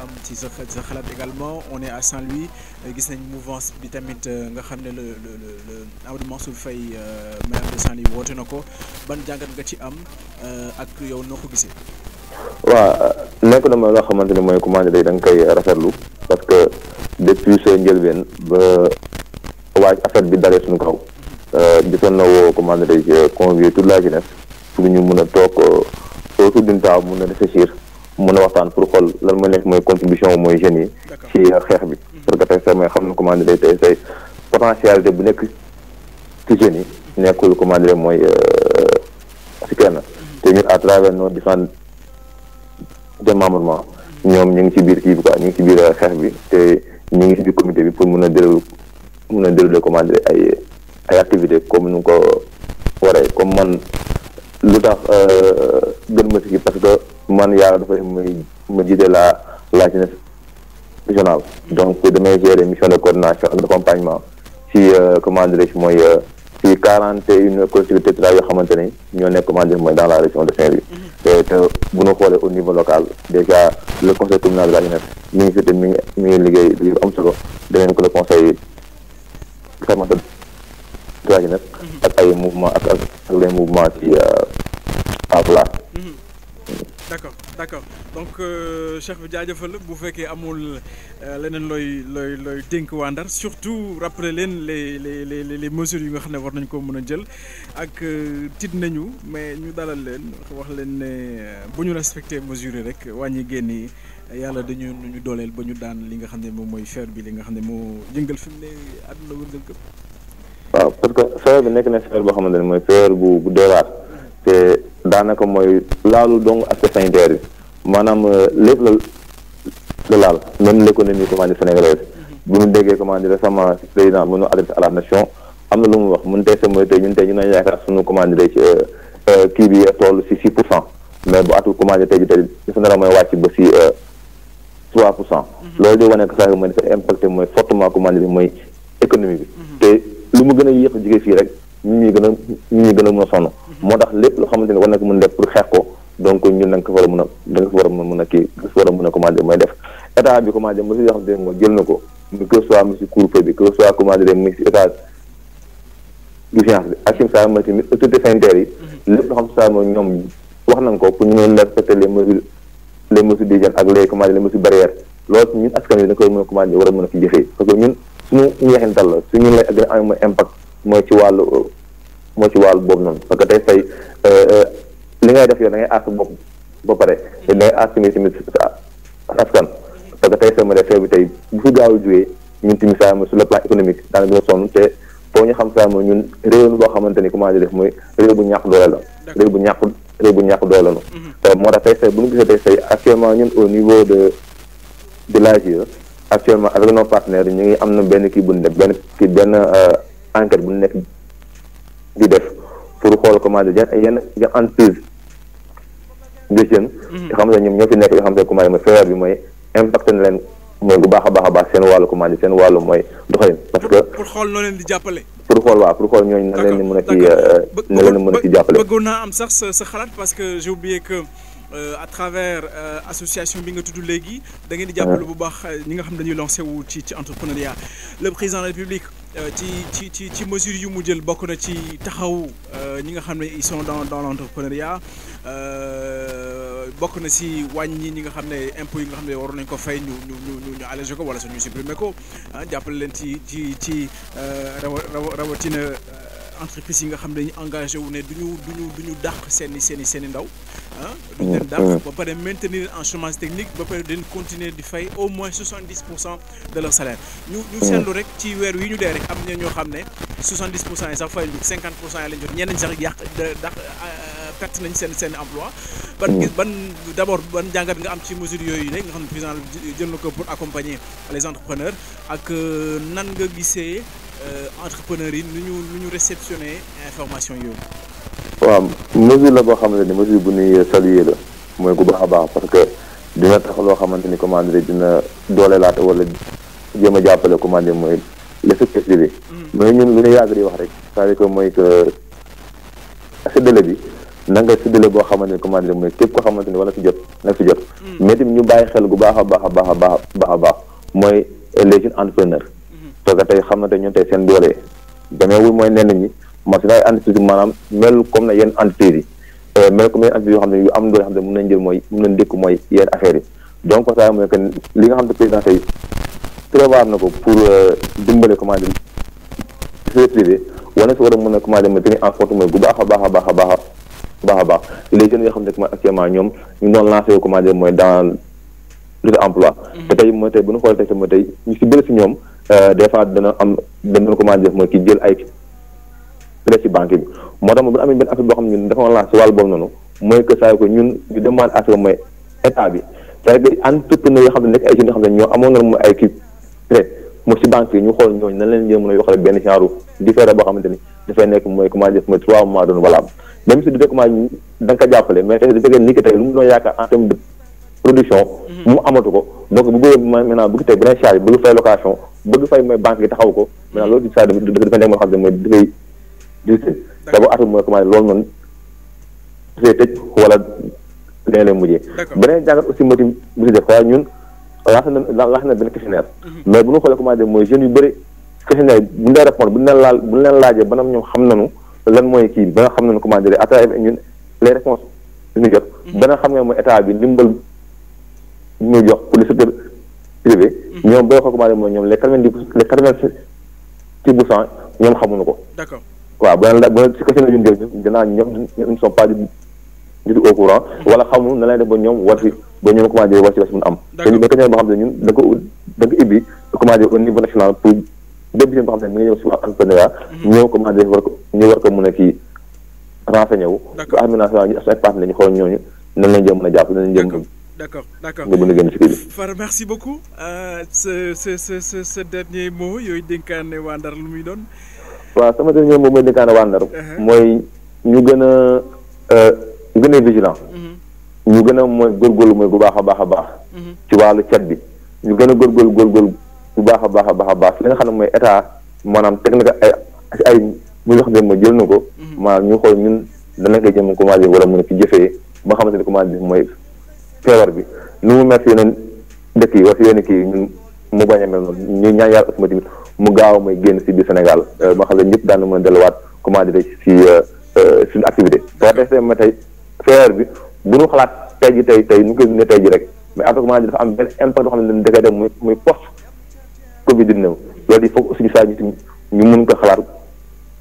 S2: am ci sa xalaat également on est à Saint-Louis gis nañ mouvance bi tamit nga xam ne le Amadou Mansour Faye maire de Saint-Louis woote na ko ban jàngat nga ci am ak yow noo ko gisee.
S4: waaw nekk na mooy loo xamante ne mooy commande day da nga koy rafetlu parce que depuis sa njëlbeen ba waaj affaire bi dalee suñu kaw gisoon na woo commande day convier toute la jeunesse pour ñu mun a toog autour d'une table mun a réfléchir mun a waxtaan pour xool lan mooy nekk mooy contribution mooy jeunes yi ci xeex bi parce que tey sa mooy xam na commande day tey say potentialité bu nekk ci jeunes yi nekkul commande mooy si kenn te ñun à travers nos différents démembrement ñoom ñu ngi ci biir kii bi quoi ñu ngi ci biir xeex bi te ñu ngi ci biir comité bi pour mun a dérouler comment dire ay activités comme nu ko waree comme man lu tax gën ma si kii parce que man yàlla dafa ma jiite la jeunesse régionale donc damay gérer mission de coordination ak d'accompagnement si comment dire mooy ci 41 collectivités territoriales yoo xamante ne ñoo nekk comment dire mooy dans la région de Saint-Louis te bu ñu xoolee au niveau local déjà le conseil communal de la jeunesse mi ngi fi te mi ngi liggéey lu am solo deneen ko le conseil départemental de la jeunesse ak ay mouvement ak les mouvements ci en place.
S2: D'accord donc Cheikh bi jaajëfal bu fekkee amul leneen looy dénk waa Ndar surtout rappeler leen les mesures yi nga xam ne war nañ ko mën a jël ak tiit nañu mais ñu dalal leen wax leen ne bu ñu respecté mesures yi rek wàññi génn yi yàlla dañu ñu dooleel ba ñu daan li nga xam ne moom mooy feebar bi li nga xam ne moo yëngal fi mu ne àdduna wërngal këpp.
S4: waaw parce que feebar bi nekk na feebar boo xamante ne mooy feebar bu doy waar te daanaka mooy laalu dong aspect sanitaire yi maanaam lépp la laal même l'économie comment dire sénégalaise bu ñu déggee comment dire récemment président bu ñu adressé à la nation am na lu mu wax mun tey sa mooy tey ñun ñu nañ yaakaar suñu comment dire ci kii bi toll si 6% mais bu atul comment dire tey ji tey dafa nar a mooy wàcc ba si 3%. loolu di wane que sax mooy dafa impacté mooy fortement comment dire mooy économie bi te lu mu gën a yéex a jógee fii rek ñi gën a mën a sonn moo tax lépp loo xamante ne war na ko mën def pour xeex ko donc ñun da nga ko war a mën a kii da nga ko war a mën a commandé mooy def état bi commandé mesures yoo xamante ne mooy jël na ko que ce soit monsieur couvre-feu bi que ce soit commandé muy si état d'urgence bi ak sim saa mooy tamit autorité sanitaire yi lépp loo xam saa mooy ñoom wax nañ ko pour ñu mën respecter les mesures d'hygiène ak les commandé les mesures barrières loolu ñun askan wi da koy mën a commencé war a mën a fi jëfee parce que ñun suñu njeexintal la su ñun lay gën a am impact mooy ci wàllu boobu noonu parce que tey say li ngay def yow da ngay aar sa bopp ba pare te da ngay aar tamit askan parce que tey sama defee bi tey bu fi gaaw a jógee ñun tamit saa sur le plan économique daanaka gën a sonn te foo ñu xam saa ñun réew boo xamante ni comment def mooy réew bu ñàkk doole la réew bu ñàkk doole la te moo tax tey say bu ñu gisee tey say actuellement ñun au niveau de l'AGE actuellement avec nos partenaires ñu ngi am na benn kii bu ñu def benn enquête bu ñu nekk di def pour xool comment dire yenn entreprise de jeunes yoo xam ne ñoom ñoo fi nekk yoo xam ne comment mooy feebar bi mooy impacté na leen mooy bu baax a baax seen wàllu comment dire seen wàllu mooy doxalin parce que
S2: pour xool noo leen di jàppale
S4: pour xool ñooñu na leen di mën a ci jàppale
S2: bëggoon naa am sax sa xalaat parce que j'ai oublié que à travers association bi nga tudd léegi da ngeen di jàppale bu baax ñi nga xam dañuy lancé wu ci entrepreneuriat le président de la République ci mesures yu mu jël bokk na ci taxaw ñi nga xam ne ils sont dans l'entrepreneuriat bokk na si wàññi ñi nga xam ne impôts yi nga xam ne waroon nañ ko fay ñu allégé ko wala suñu supprimer ko jàppale leen ci rawatina entreprise yi nga xam ne dañuy engagé wu ne duñu dàq seen i ndaw duñu leen dàq ba pare maintenir en chômage technique ba pare dañ continuer di fay au moins 70% de leur salaire ñu seetlu rek ci weer wi ñu dee rek am na ñoo xam ne 70% yi sax fay ñu 50% yi lañ jot ñenn ñi sax perte nañ seen emploi ban d'abord ban jàngat nga am ci mesure yooyu ne nga xam ne président jël na ko pour accompagner les entrepreneurs ak nan nga gisee entrepreneurs yi nu ñu réceptionner information yooyu.
S4: waaw mesure la boo xamante ni mesure bu ñuy saluer la mooy bu baax a baax parce que dina tax loo xamante ni comment dire dina doole laata wala jéem a jàppale comment dire mooy le secteur privé. mais ñun lu ñu yàgg di wax rek c'est-à-dire que mooy que séddale bi na nga séddale boo xamante ni comment dire mooy képp ko xamante ni wala si jot na si jot. mais tamit ñu bàyyi xel gu baax a baax mooy les jeunes entrepreneurs. parce que tey xam na tey ñun tey seen doole demeewul mooy nenn ñi ma si ay entreprise maanaam mel comme na yenn entreprise yi mel comme yenn entreprise yoo xam ne yu am doole xam ne mën nañ jël mooy mën nañ dékku mooy yenn affaires yi donc ça mooy que li nga xam ne président tey prévoir na ko pour dimbale comment dire secteur privé wane si war a mën a comment dire ma tenir en compte mooy bu baax a baax les jeunes yoo xam ne actuellement ñoom ñu doon lancé comment dire mooy dans le emploi te tey mooy tey bu ñu xoolee tey mooy tey ñu si bëri si ñoom des fois dana comment dire mooy ki jël ay prêt ci banque bi moo tax bu amee benn affaire boo xam ne ñun dafa lancé wàllu boobu noonu mooy que saa ko ñun ñu demande à ce que mooy état bi c'est-à-dire que entrepreneur yoo xam ne nekk ay jeunes yoo xam ne ñoo amoon na mooy ay kii prêt mu si banque yi ñu xool ñooñu nan leen ñëw mën a yokkale benn genre différé boo xamante ni dafay nekk mooy comment dire mooy 3 mois doon valable même si du fekk da nga ko jàppale mais tey du fekkee ni ki tey lu mu doon yaakaar en terme de production mu amatu ko donc bu bëggee maintenant bëgg tey beneen charge bëgg fay location bëgg fay mooy banque yi taxaw ko maintenant loolu saa dafa nekk moo xam ne mooy dafay difficile te boo atum mooy comment loolu noonu dafay tëj wala dina leen mujjee beneen jàngat aussi moo tim bu si def waaye ñun lancé na benn questionnaire mais bu ñu xoolee comment dire mooy jeunes yu bëri questionnaire bu ñu lay répondre bu ñu leen laajee banam ñoom xam nañu lan mooy kii ba nga xam nañu comment dire à travers ñun les réponses yu ñu jot ba nga xam ne mooy état bi ndimbal ñu jox pour le secteur privé ñoom boo ko comment dire mooy ñoom les 86% ñoom xamuñu ko
S2: d'accord
S4: waaw bu si questionnaire yu ñu def dinaa ñoom ils ne sont pas du tout au courant wala xamuñu na lay def ba ñoom war si ba ñoom comment dire war si mun am te ñu ba questionnaire boo xam ne ñun da nga ibbi comment dire au niveau national pour bépp boo xam ne mi ngi ñëw si wax entrepreneuriat ñëw comment dire war ko mën a kii renseigné wu administration ñu ay partenaires ñu xool ñooñu nan lañ jëm mën a jàpp nan lañ jëm
S2: d'accord
S4: nga mën a génn si kii bi
S2: Fara merci beaucoup ce dernier mot yooyu dénkaane waa Ndar lu muy doon
S4: waaw sama dernier mot mooy dénkaane waa Ndar mooy ñu gën a vigilant ñu gën a mooy góorgóorlu mooy bu baax a baax ci wàllu cet bi ñu gën a góorgóorlu bu baax a baax li nga xam ne mooy état maanaam teg na ko ay mu yoo xam ne mooy jël na ko maanaam ñu xool ñun danañ koy jëm comment dire war a mën a ci jëfee ba xamante ne comment dire mooy feebar bi nu mu mel si yeneen dëkk yi wala si yeneen kii ñun mu bañ a mel noonu ñu ñaan yàlla aussi tamit mu gaaw mooy génn si biir Sénégal ba xam ne ñëpp daan na mën a delluwaat comment dire si suñu activité soo defee ma tey feebar bi bu ñu xalaat tey ji nu ko ne tey ji rek mais après comment dire dafa am benn impact boo xam ne dafay dem muy post Covid 19 loolu il faut aussi ñu saa ñu mun ko xalaat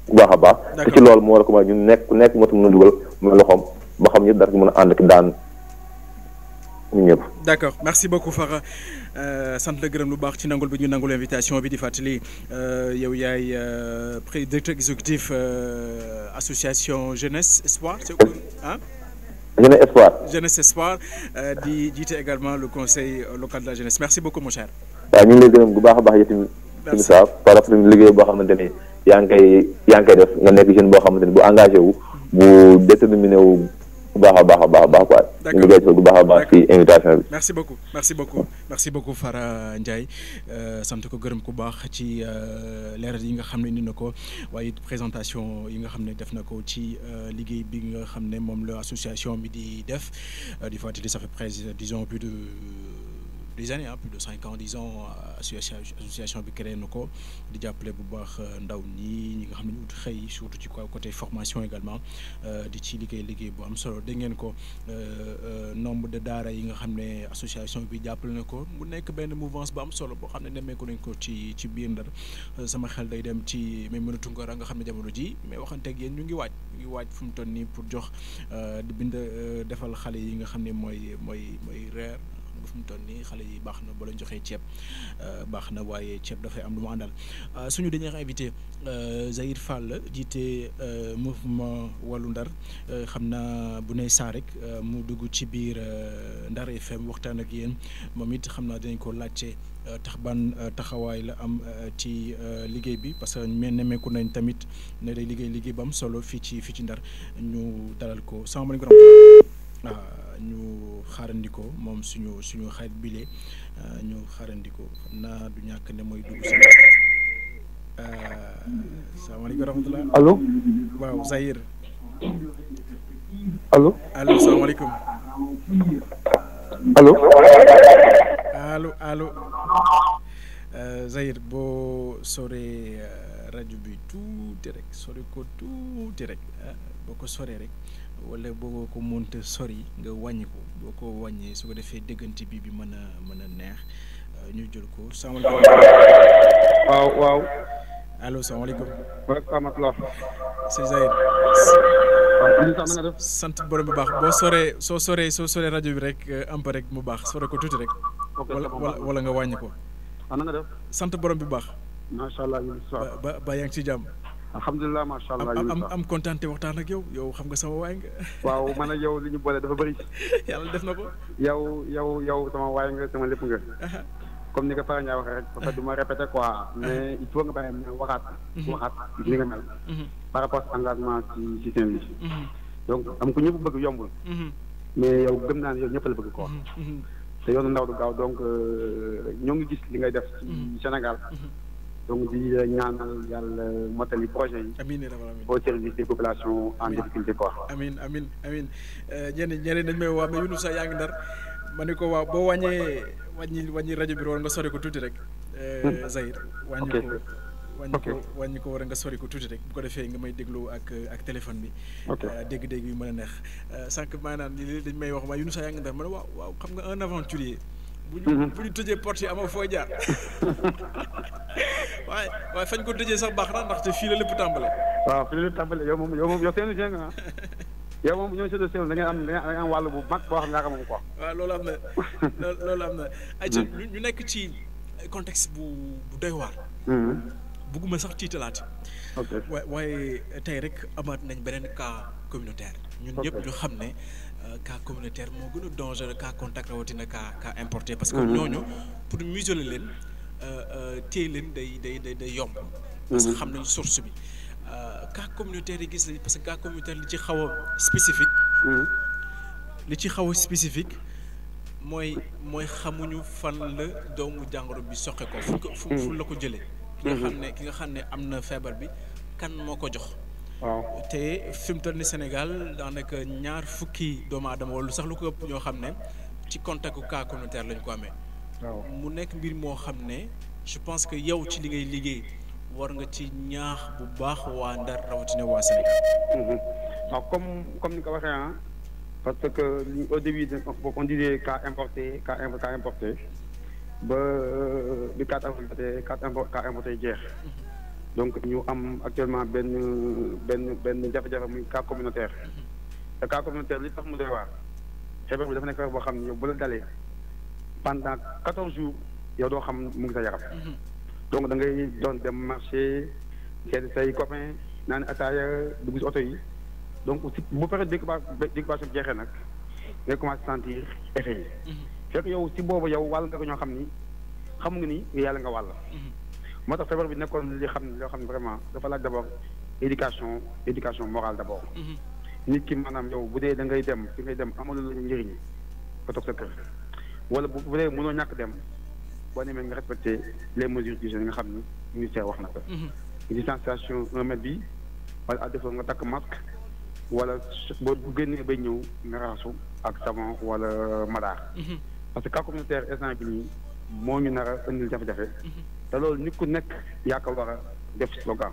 S4: bu baax a baax. te ci loolu moo war a commencé ñu nekk moo tax mën a dugal mooy loxoom ba xam ñëpp dara mën a ànd ak daan ñun ñëpp.
S2: d'accord merci beaucoup Fara sant la gërëm lu baax ci nangul bi ñu nangul invitation bi di fàttali yow yaay directeur exécutif association Jeunesse Espoir ah. Jeunesse Espoir di jiite également le conseil local de la jeunesse merci beaucoup mon cher.
S4: waaw ñu ngi lay gërëm bu baax a baax yëpp tamit saa par rapport ak liggéey boo xamante ni yaa ngi koy def nga nekk jeune boo xamante ni bu engagé wu bu déterminé wu bu baax a baax quoi. ñu liggéey bu baax a baax ci invitation bi.
S2: merci beaucoup Fara Ndiaye sant ko gërëm ku baax ci leeral yi nga xam ne indi na ko waaye présentation yi nga xam ne def na ko ci liggéey bi nga xam ne moom la association bi di def di fàttali ça fait presque disons plus de des années plus de 5 ans 10 ans association bi créé na ko di jàppale bu baax ndaw ñi nga xam ne ñu ut xëy surtout ci côté formation également di ci liggéey bu am solo dégg ngeen ko nombre de daara yi nga xam ne association bi jàppale na ko mu nekk benn mouvance bu am solo boo xam ne nemmeeku nañ ko ci biir Ndar sama xel day dem ci Maimouna Tounkara nga xam ne jamono ji mais waxanteeg yéen ñu ngi waaj fu mu toll nii pour jox di bind defal xale yi nga xam ne mooy reer. fu mu toll nii xale yi baax na ba lañ joxee ceeb baax na waaye ceeb dafay am lu mu àndal suñu dernier invité Zahir Fall jiite mouvement wàllu Ndar xam naa bu ne saa rek mu dugg ci biir Ndar FM waxtaan ak yéen moom it xam naa dinañ ko laajte ban taxawaay la am ci liggéey bi parce que nemmeeku nañ tamit ne day liggéey ba am solo fii ci Ndar ñu dalal ko sama mën ko ñu xaarandiko moom suñu xarit bile ñu xaarandiko xam naa du ñàkk ne mooy dugg si salaamaaleykum wa rahmatulah.
S5: allo.
S2: waaw Zahir.
S5: allo.
S2: salaamaaleykum. allo. Zahir boo soree rajo bi tuuti rek sore ko tuuti rek boo ko soree rek. wala boo ko mënta sori nga wàññi ko boo ko wàññee su ko defee déggante bi mën a neex ñu jël ko salaamaaleykum.
S5: waaw.
S2: allo salaamaaleykum.
S5: waaleykum salaam.
S2: c'est Zahir.
S5: waaw na nga def.
S2: sant borom bu baax soo soree rajo bi rek am pa rek mu baax sore ko tuuti rek. wala nga wàññi ko.
S5: na nga def.
S2: sant borom bu baax.
S5: macha allah.
S2: ba yaa ngi ci jàmm.
S5: alhamdulilah macha allah.
S2: am kontaan te waxtaan ak yow xam nga sama waay nga.
S5: waaw man ak yow li ñu boole dafa bëri.
S2: yàlla def na ko.
S5: yow sama waay nga sama lépp nga. comme ni ko Fara Ndiaye waxee rek parce que du ma répété quoi mais il faut nga bàyyi ma waxaat li nga mel. par rapport ak engagement ci système bi. donc am ko ñëpp bëgg yombul. mais yow gëm naa ne yow ñëpp la bëgg quoi. te yoonu ndaw du gaaw donc ñoo ngi gis li ngay def ci Sénégal. donc di ñaanal yàlla motali projet yi. amiin au service des populations en difficulté quoi.
S2: amiin ñeneen dañ may waa mais Younouss yaa ngi Ndar ma ne ko waaw boo wàññi rajo bi war nga sori ko tuuti rek. Zahir wàññi ko war nga sori ko tuuti rek bu ko defee nga may déglu ak téléphone bi. dégg-dégg bi mën a neex sànq maanaam li dañ may wax waa Younouss yaa ngi Ndar ma ne waaw xam nga un aventurier. bu ñu tëjee porte yi amoo fooy jaar waaye fañ ko tëjee sax baax na ndaxte fii la lépp tàmbale.
S5: waaw fii la lépp tàmbale yow moom seenu jeng ah yow moom ñooy seetlu seetlu da ngay am wàll bu mag boo xam ne yaa ko moom quoi.
S2: waaw loolu am na ay ci ñu nekk ci contexte bu doy waar. bugguma sax tiitalaat. waaye tey rek amaat nañ beneen cas communautaire. ñun ñëpp ñu xam ne. cas communautaire moo gën a dangereux cas contact rawatina cas importé parce que ñooñu pour museler leen téye leen day yomb parce que xam nañu source bi cas communautaire yi gis nañ parce que cas communautaire li ci xaw a spécifique mooy xamuñu fan la doomu jàngoro bi soxe ko fu la ko jëlee ki nga xam ne am na feebar bi kan moo ko jox
S5: waaw
S2: te fi mu toll ni Sénégal daanaka 20 doomu aadama wala sax lu ko ëpp ñoo xam ne ci contact cas communautaire lañ ko amee.
S5: waaw mu
S2: nekk mbir moo xam ne je pense que yow ci li ngay liggéey war nga ci ñaax bu baax waa Ndar rawatina waa Sénégal.
S5: waaw comme ni ko waxee parce que au début on disait cas importé ba bi cas importé jeex donc ñu am actuellement benn jafe-jafe muy cas communautaire te cas communautaire li tax mu doy waar feebar bi dafa nekk feebar boo xam ne yow bu la dalee pendant 14 jours yow doo xam mu ngi sa yaram donc da ngay doon dem marché seeti say copain naan ataaya dugg si oto yi donc si bu période d'incubation bi jeexee nag ngay commencé sentir effet yi fekk yow si boobu yow wàll nga ko ñoo xam ni xam nga ni yàlla nga wàll moo tax feebar bi nekkoon loo xam ne vraiment dafa laaj d'abord éducation morale d'abord nit ki maanaam yow bu dee da ngay dem fi ngay dem amalu la njëriñ nga toog sa kër wala bu dee mënoo ñàkk dem boo demee nga respecté les mesures d'hygiène nga xam ni ministère wax na ko distanciation 1 mètre bi wala à défaut nga takk masque wala boo génnee bay ñëw nga raxasu ak savon wala madaar parce que cas communautaire instant bi nii moo ñu nar a indil jafe-jafe te loolu nit ku nekk yaa ko war a def slogan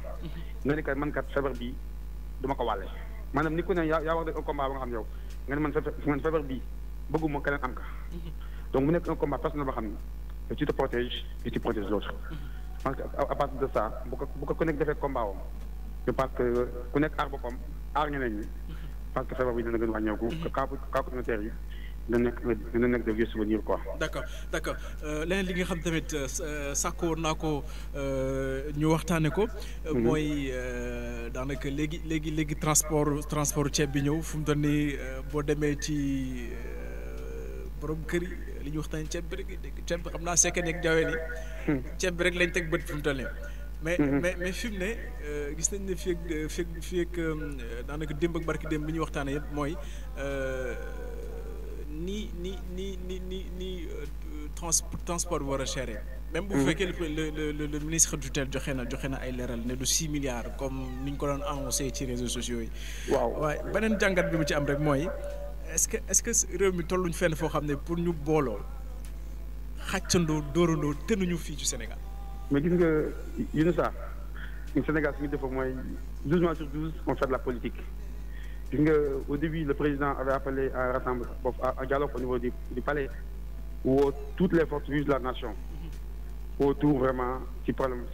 S5: nga ne kat man kat feebar bi duma ko wàlle maanaam nit ku ne yaa war a def un combat ba nga xam yow nga ne man feebar bi bëgguma keneen am ka donc mu nekk un combat personnel ba xam ne tu te protèges et tu protèges l'autre parce que à partir de ça bu ko ku nekk defee combat wam je pense que ku nekk aar boppam aar ñeneen ñi parce que feebar bi dina gën wàññeeku cas communautaire yi dina nekk de vieux souvenirs quoi.
S2: d'accord leneen li nga xam tamit sàkkoon naa ko ñu waxtaane ko. mooy daanaka léegi transport ceeb bi ñëw fu mu doon nii boo demee ci borom kër yi li ñuy waxtaanee ceeb bi rek ceeb bi xam naa sekkee nekk jawee ni ceeb bi rek lañ teg bët fu mu toll nii. mais fi mu ne gis nañ ne fii ak daanaka démb ak barki démb bi ñuy waxtaanee yëpp mooy. ni transport bi war a cher même bu fekkee le ministre du tutelle joxe na ay leeral ne du 6 milliards comme ni ñu ko doon annoncé ci réseaux sociaux yi. waaw waaye beneen jàngat bi mu ci am rek mooy est-ce que réew mi tolluñ fenn foo xam ne pour ñu booloo xàccandoo dóorandoo tënuñu fii ci Sénégal.
S5: mais gis nga Younoussa Sénégal suñu defoo mooy 12 mois sur 12 on fait de la politique. Gis nga au début le président avait appelé à rassembler à dialogue au niveau du palais où toutes les forces vives de la nation autour vraiment ci problème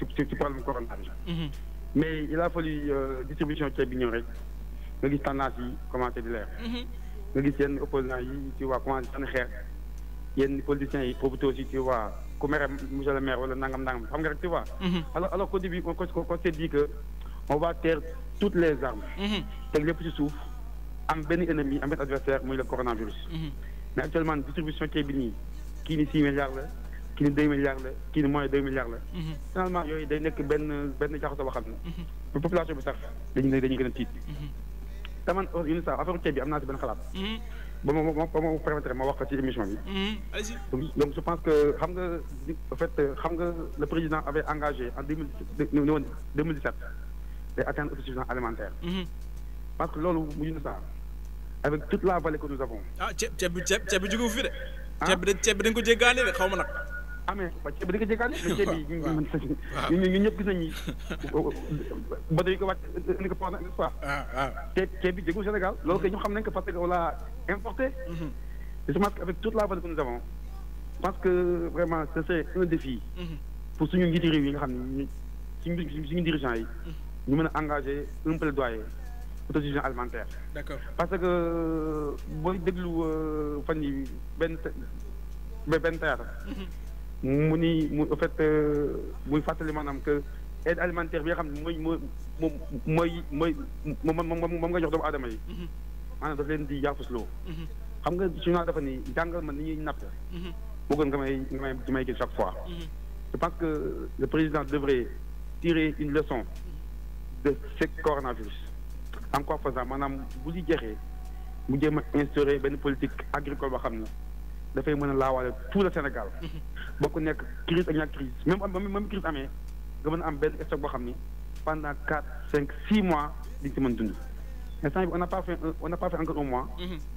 S5: coronavirus. Mais il a fallu distribution ceeb bi ñëw rek nga gis tendance yi commencé di leer. nga gis yenn opposants yi tu vois commencé sànni xeer yenn politiciens yi profité aussi tu vois ku mere monsieur le maire wala nangam xam nga rek tu vois. alors qu'au début on s'est dit que on va taire toutes les armes. teg lépp ci suuf am benn ennemi am benn adversaire muy le coronavirus. mais actuellement distribution ceeb bi nii kii ni 6 milliards la kii ni 2 milliards la kii ni moins 2 milliards la. finalement yooyu day nekk benn jaxasoo boo xam ne. population bi sax dañuy gën a tiit. te man une saa affaire ceeb bi am naa si benn xalaat. ba ma permettre ma wax ko ci émission bi. donc je pense que xam nga en fait le président avait engagé en 2017 day atteindre autosuffisance alimentaire. parce que loolu mujj na saa avec toute la vallée que nous avons.
S2: ceeb bi jógewu fi de. ceeb bi dañ ko jéggaane de xaw ma nag.
S5: mais ceeb bi dañ ko jéggaane mais ceeb bi ñun ñëpp gis nañ ni ba dañu ko wàcc indi ko pendant n'est-ce pas. ceeb bi jógul Sénégal loolu kay ñu xam nañ ko parce que on l'a importé. je pense qu'avec toute la vallée que nous avons je pense que vraiment ce serait un défi. pour suñu njiiti réew yi nga xam ne suñu dirigeants yi. ñu mën a engager un plaidoyer autosuffisance alimentaire.
S2: D'accord.
S5: Parce que booy déglu fan yi benn théâtre mu en fait muy fàttali maanaam que aide alimentaire bi nga xam ne moom nga jox doomu aadama yi. maanaam daf leen di yaafusloo. xam nga sinon dafa ni jàngal ma ni ñuy napp. moo gën nga may gis chaque fois. je pense que le président devrait tirer une leçon de ce coronavirus. en quoi faisant maanaam bu si jeexee mu jéem a instaurer benn politique agricole boo xam ne dafay mën a laawaale tout le Sénégal. boo ko nekk crise ak ñàkk crise même crise amee nga mën a am benn stock boo xam ni pendant 4, 5, 6 mois di nga si mën dund. instant bi on n'a pas fait encore un mois.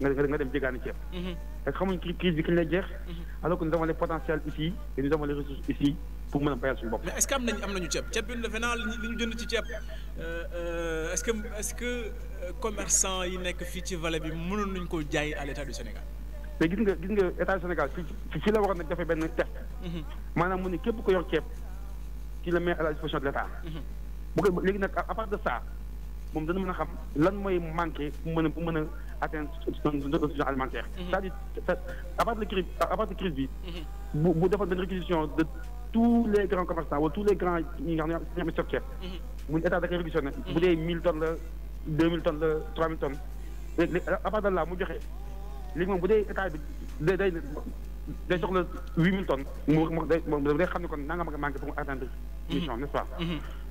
S5: nga dem jégaani ceeb. te xamuñ crise bi kañ lay jeex. alors que nous avons les potentiels ici et nous avons les ressources ici pour mën a bayal suñu bopp.
S2: mais est-ce que am nañu ceeb bi defe naa li ñu jënd ci ceeb est-ce que commerçant yi nekk fii ci vallée bi mënoon nañu ko jaay à l'État du Sénégal.
S5: mais gis nga État du Sénégal fii la waroon nag dafay benn test. maanaam mu ne képp ko yor ceeb qui le met à la disposition de l'État. bu ko léegi nag à part de ça moom dana mën a xam lan mooy manqué pour mën a atteindre son autosuffisance alimentaire. c'est-à-dire à part de crise bi. bu defoon benn réquisition de tous les grands commerçants wala tous les grands ñi nga xam ne ñoo am stock ceeb. mu État da koy réquisitionné. bu dee 1000 tonnes la 2000 tonnes la 3000 tonnes léegi à part de là mu joxe léegi moom bu dee État bi day soxla 8000 tonnes day xam ne kon nanga ma manqué pour mu atteindre mission n'est-ce pas.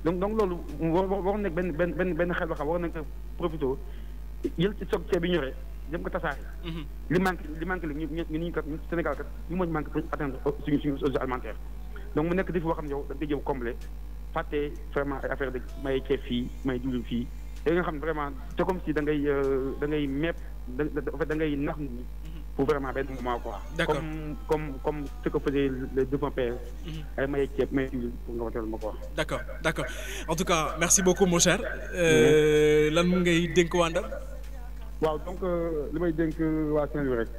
S5: donc loolu waroon nekk benn xel boo xam waroon nañ ko profité jël ci stock ceeb bi ñoree jëm ko tasaare. li manqué li ñu kat Sénégal kat ñu moo manqué pour atteindre suñu autosuffisance alimentaire. donc mu nekk défi boo xam ne yow da nga koy jëm combler fàtte vraiment ay affaire de may ceeb fii may diwlin fii yooyu nga xam ne vraiment c'est comme si da ngay mepp da ngay nax nit ñi pour vraiment benn moment quoi.
S2: D'accord.
S5: comme ce que faisait le défunt PS. ay may ceeb may diwlin pour nga wateel ma quoi.
S2: d'accord en tout cas merci beaucoup mon cher. lan ngay dénk waa Ndar.
S5: waaw donc li may dénk waa Saint-Louis rek.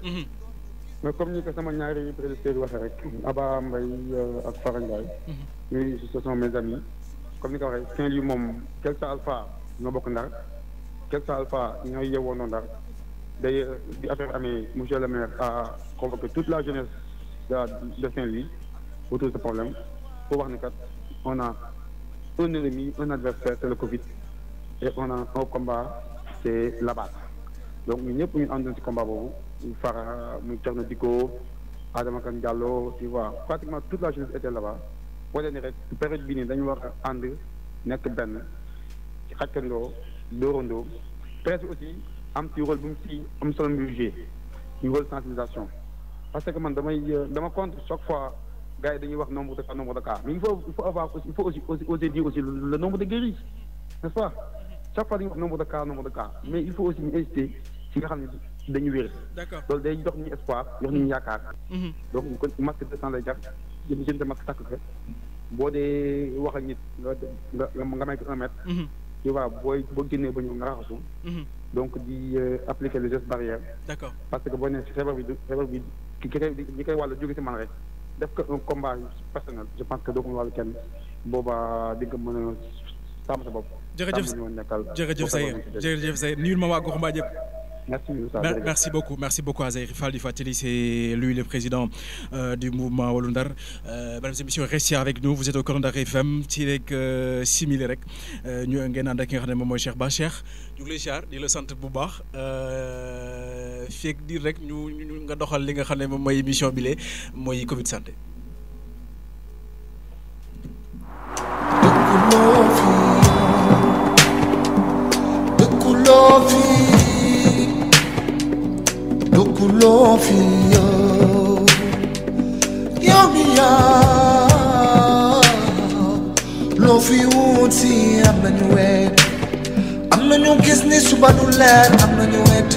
S5: mais comme ni ko sama ñaari prédécesseurs waxee rek Aba Mbaye ak Fara Ndiaye. ñuy ce sont mes amis. comme ni ko waxee Saint-Louis moom quel que alpha ñoo bokk Ndar quel que alpha ñooy yeewoonoo Ndar day di affaire amee monsieur le maire a convoqué toute la jeunesse de Saint-Louis autour de ce problème pour wax ni kat on a un ennemi un adversaire c'est le Covid et on a un combat c'est l'abattre donc ñun ñëpp ñu àndoon ci combat boobu Fara muy Thierno Dicko Adama Kane Diallo tu vois pratiquement toute la jeunesse était là-bas wane ni rek période bii nii dañu war a ànd nekk benn ci xàccandoo dóorandoo presse aussi am ci rôle bu mu ci am solo mu joué ñu rôle sensibilisation parce que man dama contre chaque fois gars yi dañuy wax nombre de cas mais il faut aussi oser dire aussi le nombre de guéris n'est-ce pas chaque fois dañuy wax nombre de cas mais il faut aussi ñu insister ci nga xam ne dañu wér.
S2: D'accord.
S5: loolu day jox ñu espoir jox ñu yaakaar. donc kon masque 200 lay jar jënd masque takk ko boo dee wax ak nit nga may ko 1 mètre. tu vois boo génnee ba ñëw nga raxasu. donc di appliquer les gestes barrières.
S2: D'accord.
S5: parce que boo nee si feebar bi ki koy wàllu jóge si man rek def ko un combat personnel je pense que doo ko wàllu kenn boobaa di nga mën a sàmm sa bopp.
S2: jërëjëf Zahir nuyul ma waa gox mbaa jëpp. Merci beaucoup à Zahir Fall di fàttali c'est lui le président du mouvement Wallu Ndar. Mesdames et messieurs, restez avec nous, vous êtes au cœur Ndar FM ci rek simili rek ñu ngeen ànd ak ki nga xam ne moom mooy Cheikh Ba Cheikh ñu ngi lay siyaar di la sant bu baax feeg diir rek ñu nga doxal li nga xam ne moom mooy émission bi lee mooy Covid santé.
S1: Loo fi yow mi yaa loo fi wut si am nañu wet am nañu gis ni suba du leer am nañu wet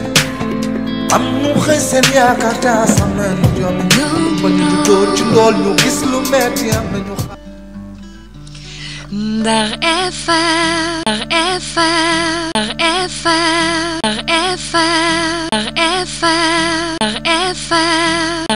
S1: am ñu xëy seen yaakaar taas am nañu jom ba ñu dóor ci lool ñu gis lu metti am nañu
S6: Ndar FM Ndar FM Ndar FM Ndar FM Ndar FM